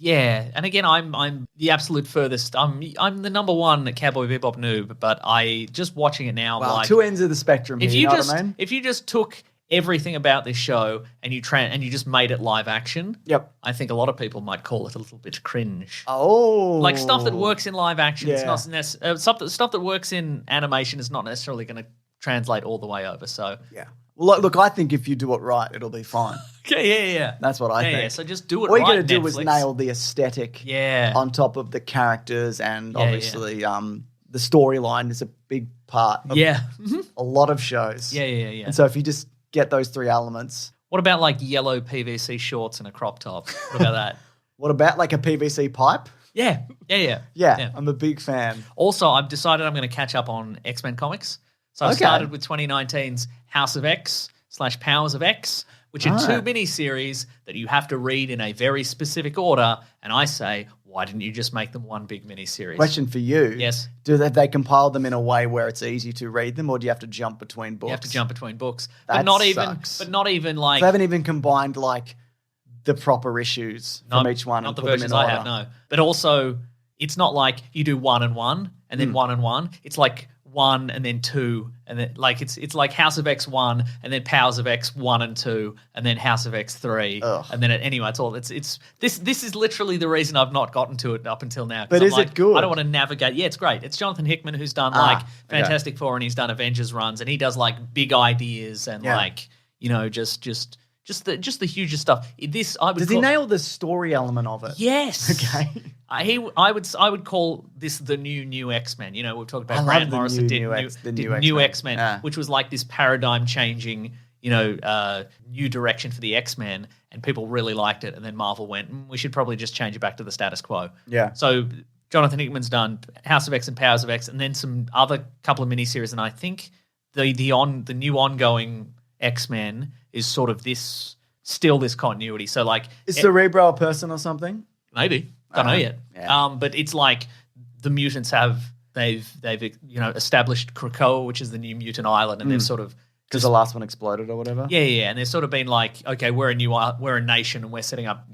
and again, I'm the absolute furthest. I'm the number one Cowboy Bebop noob, but I just watching it now. Well, I'm like, two ends of the spectrum. Here, you know what I mean? If you just took everything about this show and you just made it live action, I think a lot of people might call it a little bit cringe. Oh, like stuff that works in live action, it's not stuff that works in animation is not necessarily going to translate all the way over. So well, look, I think if you do it right, it'll be fine. Yeah. That's what I think. Yeah, so just do it all right. All you got to do Netflix. is nail the aesthetic on top of the characters, and obviously the storyline is a big part of a lot of shows. Yeah. And so if you just get those three elements. What about like yellow PVC shorts and a crop top? What about that? What about like a PVC pipe? Yeah. I'm a big fan. Also, I've decided I'm going to catch up on X-Men comics. So I started with 2019's House of X / Powers of X, which are two miniseries that you have to read in a very specific order. And I say, why didn't you just make them one big miniseries? Question for you. Yes. Do they compile them in a way where it's easy to read them, or do you have to jump between books? You have to jump between books. That sucks. But not even like... They haven't even combined like the proper issues from each one. Not and the put them versions in I order. have, no. But also, it's not like you do 1 and 1 and then 1 and 1. It's like 1 and then 2, and then like it's like House of X 1 and then Powers of X 1 and 2 and then House of X 3 and then anyway it's this is literally the reason I've not gotten to it up until now. But is it good? I don't want to navigate. Yeah, it's great. It's Jonathan Hickman who's done like Fantastic Four and he's done Avengers runs, and he does like big ideas and like just the hugest stuff. Does he nail the story element of it? Yes. Okay. I would call this the new X-Men. You know, we've talked about Grant Morrison did new X-Men, which was like this paradigm changing, new direction for the X-Men, and people really liked it. And then Marvel went, we should probably just change it back to the status quo. Yeah. So Jonathan Hickman's done House of X and Powers of X, and then some other couple of miniseries. And I think the new ongoing X-Men is sort of this continuity. So like, is Cerebro a person or something? Maybe. Don't know yet. Yeah. But it's like the mutants they've established Krakoa, which is the new mutant island, and they've sort of because the last one exploded or whatever. Yeah, and they've sort of been like, okay, we're a nation, and we're setting up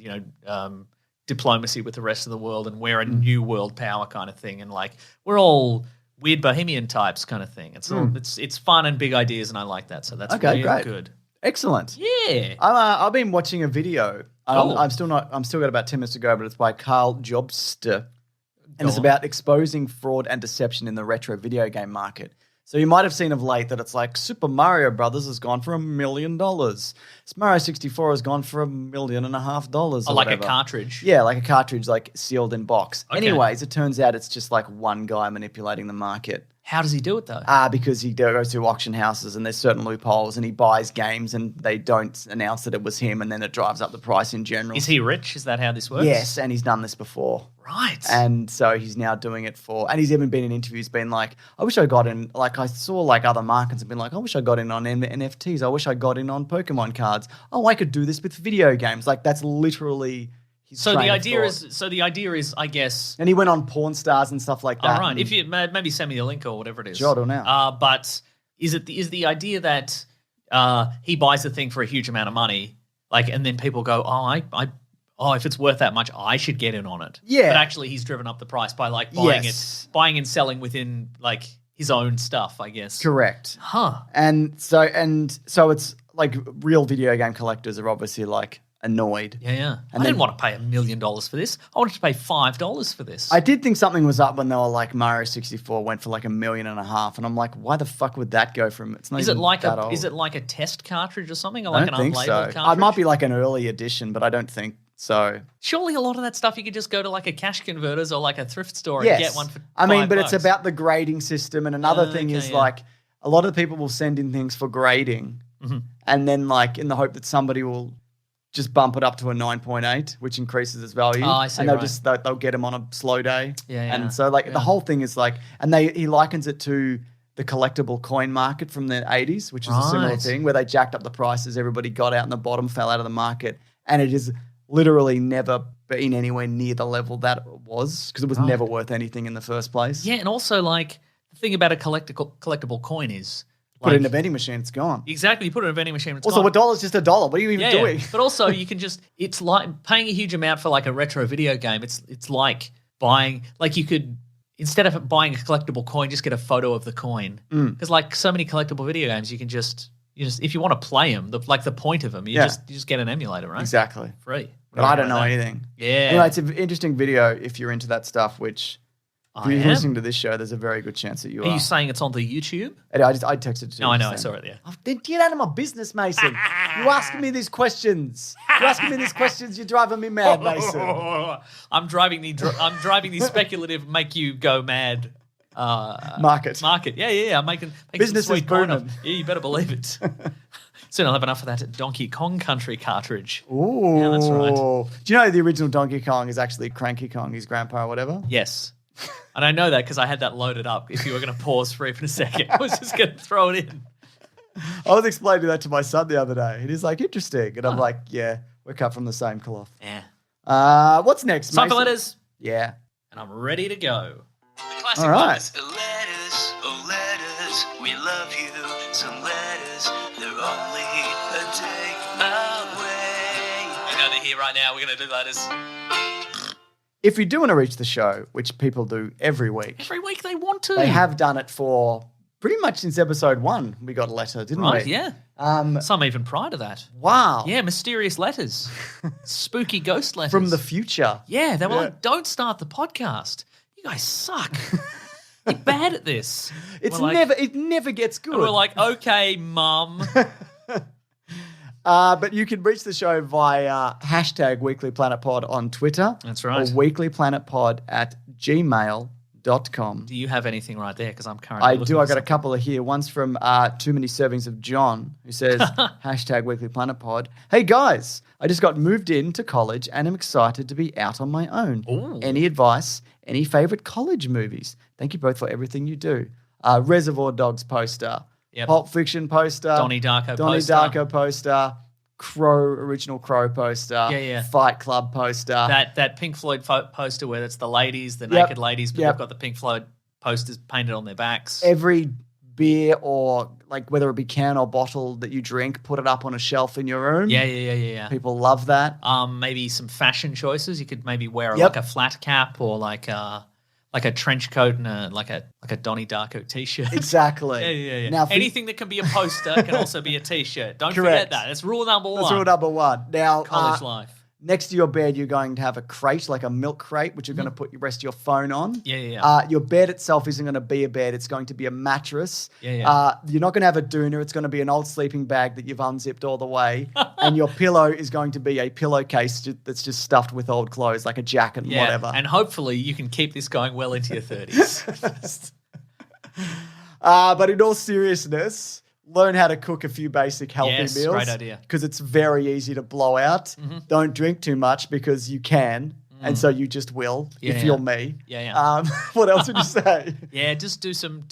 diplomacy with the rest of the world, and we're a new world power kind of thing, and like we're all weird bohemian types kind of thing. It's fun and big ideas, and I like that. So that's really great. good. Excellent. Yeah. I've been watching a video. I've still got about 10 minutes to go, but it's by Carl Jobster. And it's about exposing fraud and deception in the retro video game market. So you might have seen of late that it's like Super Mario Brothers has gone for $1 million. Mario 64 has gone for $1.5 million. Oh, like a cartridge. Yeah, like a cartridge, like sealed in box. Okay. Anyways, it turns out it's just like one guy manipulating the market. How does he do it though? Because he goes to auction houses and there's certain loopholes, and he buys games and they don't announce that it was him, and then it drives up the price in general. Is he rich? Is that how this works? Yes, and he's done this before. Right. And so he's now doing it and he's even been in interviews being like, I wish I got in, like I saw like other markets have been like, I wish I got in on NFTs. I wish I got in on Pokemon cards. Oh, I could do this with video games. Like that's literally his So the idea is, I guess. And he went on Porn Stars and stuff like that. All right. If you maybe send me a link or whatever it is. Sure, I don't know. But is the idea that he buys the thing for a huge amount of money, like, and then people go, if it's worth that much, I should get in on it. Yeah. But actually, he's driven up the price by like buying and selling within like his own stuff, I guess. Correct. Huh. And so it's like real video game collectors are obviously like, annoyed. Yeah. And I didn't want to pay $1 million for this. I wanted to pay $5 for this. I did think something was up when they were like Mario 64 went for like $1.5 million, and I'm like, why the fuck would that go from? It's not Is even it like that old. is it like a test cartridge or something, or I like don't an think unlabeled so. cartridge? It might be like an early edition, but I don't think so. Surely a lot of that stuff you could just go to like a cash converters or like a thrift store Yes. and get one for I mean, but $5. it's about the grading system, and another thing Okay, is yeah. like a lot of people will send in things for grading, and then like in the hope that somebody will just bump it up to a 9.8, which increases its value. Oh, I see, and they'll right. just they'll get them on a slow day. Yeah. And so like the whole thing is like, and he likens it to the collectible coin market from the 80s, which is a similar Right. thing where they jacked up the prices, everybody got out, and the bottom fell out of the market, and it has literally never been anywhere near the level that it was because it was never worth anything in the first place. Yeah, and also like the thing about a collectible coin is Put it in a like, vending machine, it's gone. exactly, you put it in a vending machine. It's Also, gone. $1 is just $1. What are you even doing? But also you can just it's like paying a huge amount for like a retro video game. It's like buying like you could instead of buying a collectible coin, just get a photo of the coin. Because like so many collectible video games, you just if you want to play them, the point of them, you just get an emulator, right? Exactly. Free. But I don't know anything. Yeah. Anyway, it's an interesting video if you're into that stuff, which if I you're am. listening to this show, there's a very good chance that you Are are. you saying it's on the YouTube? I texted it to you. No, I know. I just saw then. it, yeah. Oh, then get out of my business, Mason. You asking me these questions. You're asking me these questions. You're driving me mad, Mason. I'm driving the speculative make you go mad Market. Yeah. I'm making Business some is sweet coin booming. off. Yeah, you better believe it. Soon I'll have enough of that Donkey Kong Country cartridge. Ooh. Yeah, that's right. Do you know the original Donkey Kong is actually Cranky Kong, his grandpa or whatever? Yes. And I know that because I had that loaded up. If you were going to pause for even a second, I was just going to throw it in. I was explaining that to my son the other day. And he's like, interesting. And I'm like, yeah, we're cut from the same cloth. Yeah. What's next, Time for Mason? letters. Yeah. And I'm ready to go. The classic All right. letters. Letters, oh letters, we love you. Some letters, they're only a day away. We're going to hear right now. We're going to do letters. If you do want to reach the show, which people do every week, Every week they want to. they have done it for pretty much since episode 1. We got a letter, didn't Right, we? yeah. Some even prior to that. Wow. Yeah, mysterious letters. Spooky ghost letters. From the future. Yeah, they were Yeah. like, don't start the podcast. You guys suck. You're bad at this. It never gets good. And we're like, okay, mum. But you can reach the show via hashtag Weekly Planet Pod on Twitter. That's right. Or weeklyplanetpod@gmail.com. Do you have anything right there? Because I'm currently I looking do. I at got a something. couple of here. One's from Too Many Servings of John, who says, hashtag Weekly Planet Pod. Hey guys, I just got moved into college and am excited to be out on my own. Ooh. Any advice? Any favorite college movies? Thank you both for everything you do. Reservoir Dogs poster. Yep. Pulp Fiction poster. Donnie Darko Donnie poster. Darko poster. Original Crow poster. Yeah. Fight Club poster. That Pink Floyd poster where it's the ladies, the Yep. naked ladies, but Yep. they've got the Pink Floyd posters painted on their backs. Every beer or like whether it be can or bottle that you drink, put it up on a shelf in your room. Yeah. People love that. Maybe some fashion choices. You could maybe wear Yep. like a flat cap or like a trench coat and a Donnie Darko t-shirt. Exactly. Yeah. Now, for- Anything that can be a poster can also be a t-shirt. Don't Correct. forget that. That's rule number one. That's rule number 1. Now, College life. next to your bed, you're going to have a crate, like a milk crate, which you're going to put the rest of your phone on. Yeah. Your bed itself isn't going to be a bed. It's going to be a mattress. Yeah. You're not going to have a doona. It's going to be an old sleeping bag that you've unzipped all the way. And your pillow is going to be a pillowcase that's just stuffed with old clothes, like a jacket and Yeah. whatever. And hopefully you can keep this going well into your 30s. But in all seriousness, learn how to cook a few basic healthy Yes, meals. great idea. Because it's very easy to blow out. Mm-hmm. Don't drink too much because you can. And so you just will if Yeah. you're me. Yeah. What else would you say? Yeah, just do some, What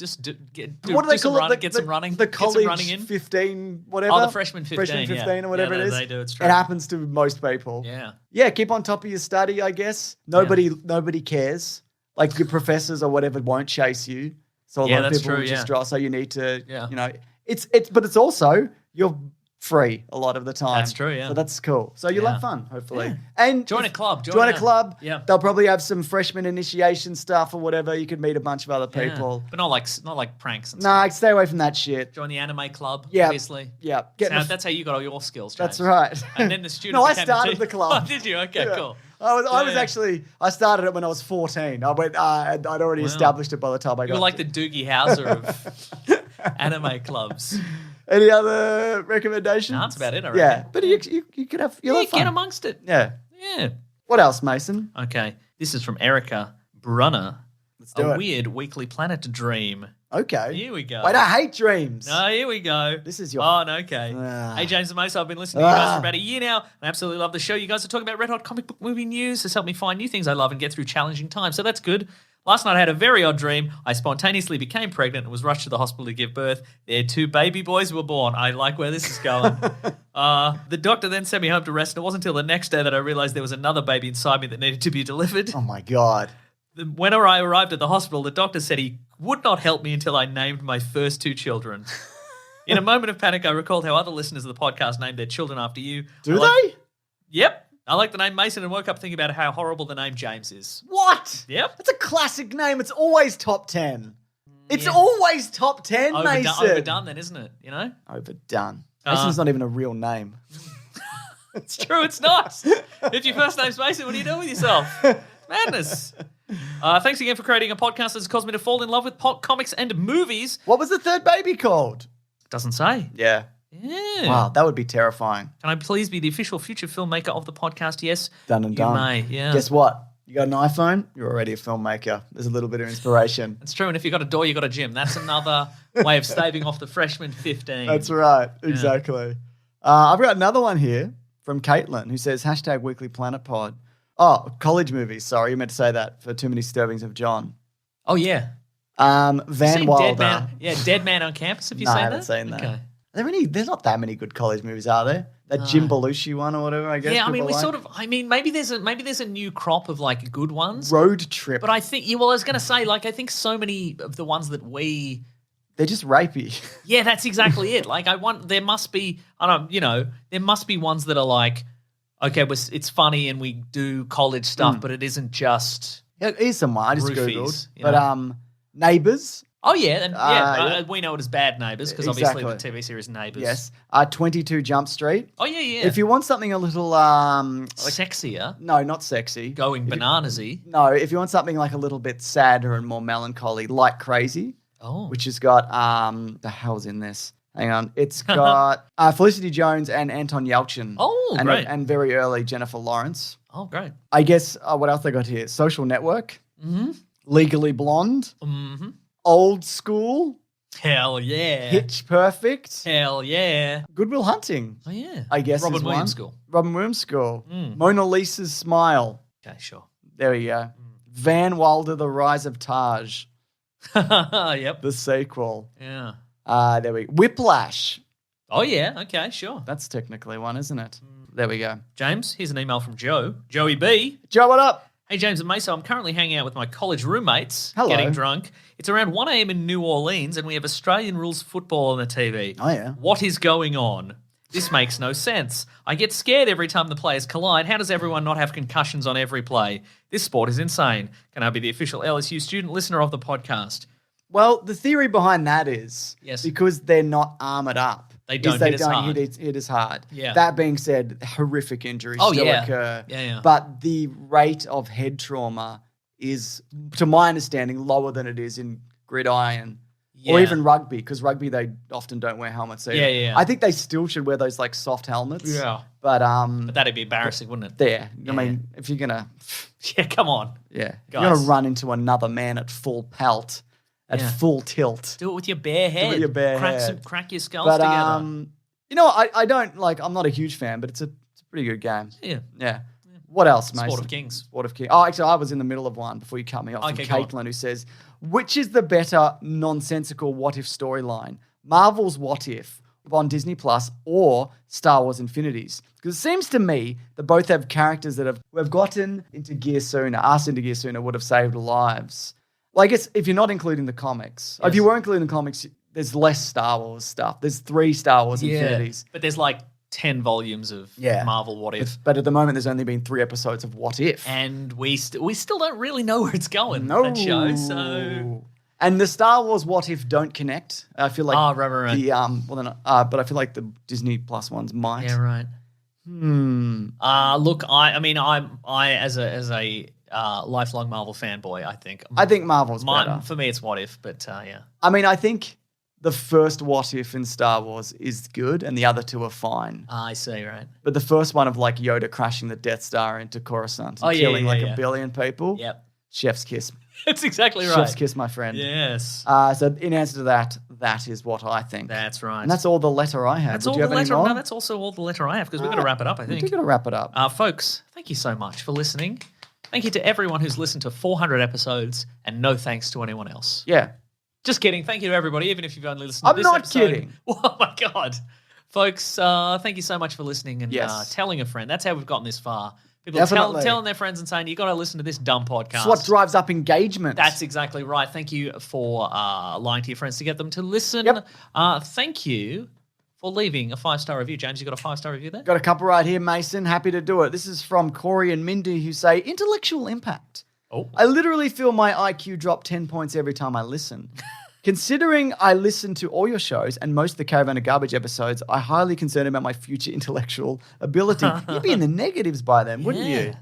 do they some call running, it? get some running. The get some college running in. 15, whatever. Oh, the freshman 15. Freshman 15 or whatever yeah, it is. They do, it's true. It happens to most people. Yeah. Yeah, keep on top of your study, I guess. Nobody cares. Like your professors or whatever won't chase you. So a Yeah, lot of that's people true, will just yeah. draw. So you need to, Yeah. but it's also you're free a lot of the time. That's true, yeah. So that's cool. So you'll Yeah. have fun, hopefully. Yeah. And Join a club. Join a club. Yeah. They'll probably have some freshman initiation stuff or whatever. You could meet a bunch of other Yeah. people. But not like pranks and stuff. Nah, stay away from that shit. Join the anime club, Yeah. obviously. Yeah. That's how you got all your skills, James. That's right. And then the student No, I became started teacher. the club. Oh, did you? Okay, Yeah. cool. I started it when I was 14. I'd already established it by the time I got You're like the Doogie Howser of anime clubs. Any other recommendations? No, that's about it, I reckon. Yeah, but you could have you'll Yeah, have fun. get amongst it. Yeah. Yeah. What else, Mason? Okay. This is from Erica Brunner. Let's do A it. weird Weekly Planet dream. Okay. Here we go. Wait, I hate dreams. No, here we go. This is your- Oh, no, okay. Ah. Hey, James and Mesa, I've been listening to you guys for about a year now. I absolutely love the show. You guys are talking about red hot comic book movie news. It's helped me find new things I love and get through challenging times, so that's good. Last night I had a very odd dream. I spontaneously became pregnant and was rushed to the hospital to give birth. Their 2 baby boys were born. I like where this is going. The doctor then sent me home to rest, and it wasn't until the next day that I realized there was another baby inside me that needed to be delivered. Oh my god. When I arrived at the hospital, the doctor said he would not help me until I named my first 2 children. In a moment of panic, I recalled how other listeners of the podcast named their children after you. Do they? Yep. I like the name Mason and woke up thinking about how horrible the name James is. What? Yep. That's a classic name. It's always top 10. It's Yeah. always top 10, Mason. Overdone then, isn't it? You know? Overdone. Mason's not even a real name. It's true, it's not. If your first name's Mason, what are you doing with yourself? Madness. Thanks again for creating a podcast that's caused me to fall in love with comics and movies. What was the third baby called? Doesn't say. Yeah. Yeah. Wow, that would be terrifying. Can I please be the official future filmmaker of the podcast? Yes. Done and done. You may, yeah. Guess what? You got an iPhone, you're already a filmmaker. There's a little bit of inspiration. It's true, and if you got a door, you got a gym. That's another way of staving off the freshman 15. That's right. Exactly. I've got another one here from Caitlin who says, #WeeklyPlanetPod. Oh, college movies. Sorry, you meant to say that for Too Many Disturbings of John. Oh, yeah. Van Seen Wilder. Dead Man on Campus. Have you No, seen I that? haven't seen that. Okay. There's not that many good college movies, are there? That Jim Belushi one or whatever, I guess. Yeah, I mean, people like. maybe there's a new crop of like good ones. Road Trip. But I think, I was going to say, like, I think so many of the ones that They're just rapey. yeah, that's exactly it. Like, there must be ones that are like, okay, it's funny and we do college stuff, but it isn't just. Yeah, here's some one I just Roofies, Googled. you But know? Neighbours. Oh, yeah. Yeah. We know it as Bad Neighbours because Exactly. obviously the TV series Neighbours. Yes. 22 Jump Street. Oh, yeah. If you want something a little Sexier, no, not sexy. going bananasy. No, if you want something like a little bit sadder and more melancholy, like Crazy, which has got the hell's in this? Hang on, it's got Felicity Jones and Anton Yelchin. Oh, and, great. And very early Jennifer Lawrence. Oh, great. I guess what else they got here? Social Network. Mm-hmm. Legally Blonde. Mm-hmm. Old School. Hell yeah. Pitch Perfect. Hell yeah. Good Will Hunting. Oh, yeah. I guess Robin is one. Williams School. Robin Williams School. Mm. Mona Lisa's Smile. Okay, sure. There we go. Van Wilder, The Rise of Taj. Yep. The sequel. Yeah. There we go. Whiplash. Oh, yeah. Okay, sure. That's technically one, isn't it? There we go. James, here's an email from Joe. Joey B. Joe, what up? Hey, James and Mesa, I'm currently hanging out with my college roommates, Hello. getting drunk. It's around 1 a.m. in New Orleans, and we have Australian rules football on the TV. Oh, yeah. What is going on? This makes no sense. I get scared every time the players collide. How does everyone not have concussions on every play? This sport is insane. Can I be the official LSU student listener of the podcast? Well, the theory behind that is because they're not armoured up. They don't hit as hard. Hit as hard. Yeah. That being said, horrific injuries still occur. Yeah. But the rate of head trauma is, to my understanding, lower than it is in gridiron or even rugby, because rugby they often don't wear helmets either. Yeah. I think they still should wear those like soft helmets. Yeah. But that'd be embarrassing, wouldn't it? I mean, if you're gonna Yeah, come on. you're Guys. gonna run into another man at full pelt. At full tilt. Do it with your bare head. Do it with your bare head. Crack your skulls But, together. you know, I don't, like, I'm not a huge fan, but it's a pretty good game. Yeah. What else, Mason? Sport of Kings. Sport of Kings. Oh, actually, I was in the middle of one before you cut me off. Okay, From go on. Caitlin, who says, which is the better nonsensical what-if storyline? Marvel's What If on Disney Plus or Star Wars Infinities? Because it seems to me that both have characters that have gotten into gear sooner, us into gear sooner, would have saved lives. Well, I guess if you're not including the comics, if you were including the comics, there's less Star Wars stuff. There's 3 Star Wars Infinities. But there's like 10 volumes of Marvel What If. But at the moment, there's only been 3 episodes of What If. And we still don't really know where it's going, that show, so... And the Star Wars What If don't connect. I feel like right. but I feel like the Disney Plus ones might. Yeah, right. Look, I as a lifelong Marvel fanboy, I think Marvel's better. For me, it's What If, but yeah. I mean, I think the first What If in Star Wars is good, and the other 2 are fine. I see, right. But the first one of like Yoda crashing the Death Star into Coruscant and killing a billion people. Yep. Chef's kiss. That's exactly right. Chef's kiss, my friend. Yes. So in answer to that, that is what I think. That's right. And that's all the letter I have. That's all the letter. No, that's also all the letter I have because we've got to wrap it up, I think. We've got to wrap it up. Folks, thank you so much for listening. Thank you to everyone who's listened to 400 episodes, and no thanks to anyone else. Yeah. Just kidding. Thank you to everybody, even if you've only listened to this episode. I'm not kidding. Oh, my God. Folks, thank you so much for listening and telling a friend. That's how we've gotten this far. People telling their friends and saying, you got to listen to this dumb podcast. It's what drives up engagement. That's exactly right. Thank you for lying to your friends to get them to listen. Yep. Thank you for leaving a 5-star review. James, you got a 5-star review there? Got a couple right here, Mason. Happy to do it. This is from Corey and Mindy, who say, intellectual impact. Oh. I literally feel my IQ drop 10 points every time I listen. Considering I listen to all your shows and most of the Caravan of Garbage episodes, I'm highly concerned about my future intellectual ability. You'd be in the negatives by then, wouldn't you?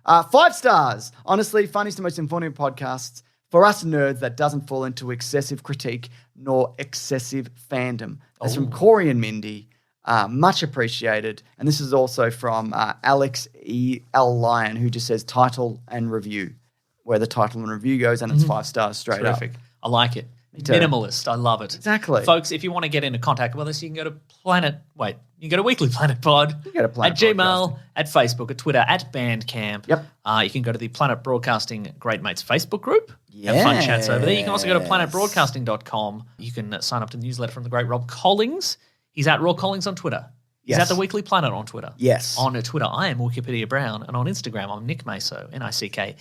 5 stars. Honestly, funniest and most informative podcasts for us nerds that doesn't fall into excessive critique nor excessive fandom. That's from Corey and Mindy. Much appreciated. And this is also from Alex E. L. Lyon, who just says title and review, where the title and review goes, and it's 5 stars straight up. Terrific. I like it. Minimalist. I love it. Exactly. Folks, if you want to get into contact with us, you can go to you can go to Weekly Planet Pod. You go to Planet at Gmail, at Facebook, at Twitter, at Bandcamp. Yep. You can go to the Planet Broadcasting Great Mates Facebook group. Have fun chats over there. You can also go to planetbroadcasting.com. You can sign up to the newsletter from the great Rob Collins. He's at Rob Collins on Twitter. He's at the Weekly Planet on Twitter. Yes. On Twitter, I am Wikipedia Brown, and on Instagram, I'm Nick Maso, NickMaseeau.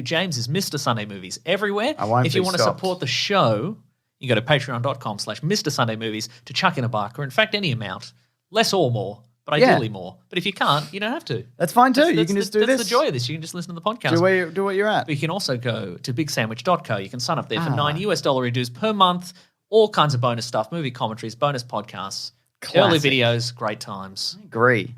James is Mr. Sunday Movies everywhere. If you want to support the show, you go to patreon.com/Mr. Sunday Movies to chuck in a buck, or in fact any amount, less or more, but ideally more. But if you can't, you don't have to. That's fine too. You can just do this. That's the joy of this. You can just listen to the podcast. Do what you're at. But you can also go to bigsandwich.co. You can sign up there for $9 dues per month. All kinds of bonus stuff, movie commentaries, bonus podcasts. Classic. Early videos, great times. I agree.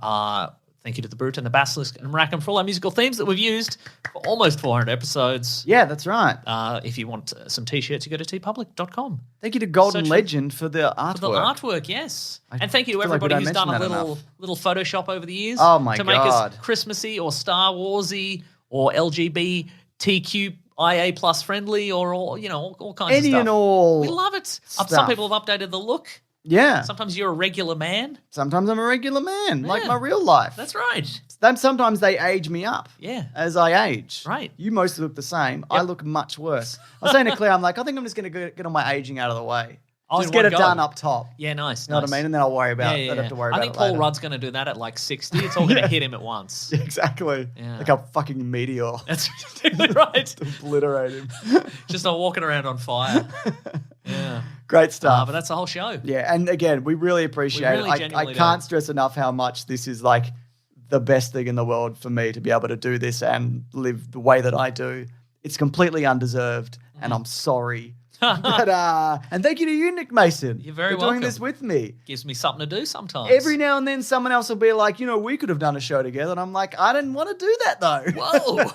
Thank you to the Brute and the Basilisk and Rackham for all our musical themes that we've used for almost 400 episodes. Yeah, that's right. If you want some T-shirts, you go to tpublic.com. Thank you to Golden Legend for the artwork. For the artwork, yes. And thank you to everybody who's done a little Photoshop over the years. Oh, my to God. make us Christmassy or Star Warsy or LGBTQIA plus friendly or all kinds of stuff. Any and all. We love it. Some people have updated the look. Yeah. Sometimes you're a regular man. Sometimes I'm a regular man, like my real life. That's right. Sometimes they age me up. Yeah. As I age. Right. You mostly look the same. Yep. I look much worse. I was saying to Claire, I'm like, I think I'm just going to get all my aging out of the way. Just get it done up top. Yeah, nice. You know what I mean? And then I'll worry about it. I don't have to worry about it. I think Paul Rudd's going to do that at like 60. It's all going to hit him at once. Exactly. Yeah. Like a fucking meteor. That's exactly right. Obliterate him. Just not walking around on fire. Yeah. Great stuff. But that's the whole show. Yeah, and again, we really appreciate it. I can't stress enough how much this is like the best thing in the world for me to be able to do this and live the way that I do. It's completely undeserved, and I'm sorry. But, and thank you to you, Nick Mason. You're very for welcome. doing this with me. Gives me something to do sometimes. Every now and then someone else will be like, we could have done a show together. And I'm like, I didn't want to do that though. Whoa.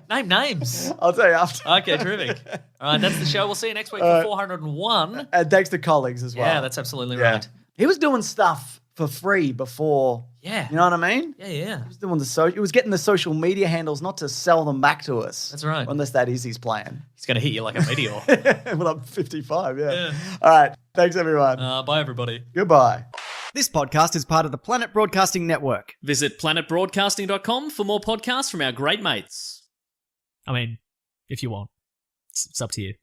Name names. I'll tell you after. Okay, terrific. All right, that's the show. We'll see you next week for 401. And thanks to colleagues as well. Yeah, that's absolutely right. He was doing stuff for free before. Yeah. You know what I mean? Yeah. He was doing he was getting the social media handles not to sell them back to us. That's right. Unless that is his plan. He's going to hit you like a meteor. Well, I'm 55, yeah. All right. Thanks, everyone. Bye, everybody. Goodbye. This podcast is part of the Planet Broadcasting Network. Visit planetbroadcasting.com for more podcasts from our great mates. I mean, if you want. It's up to you.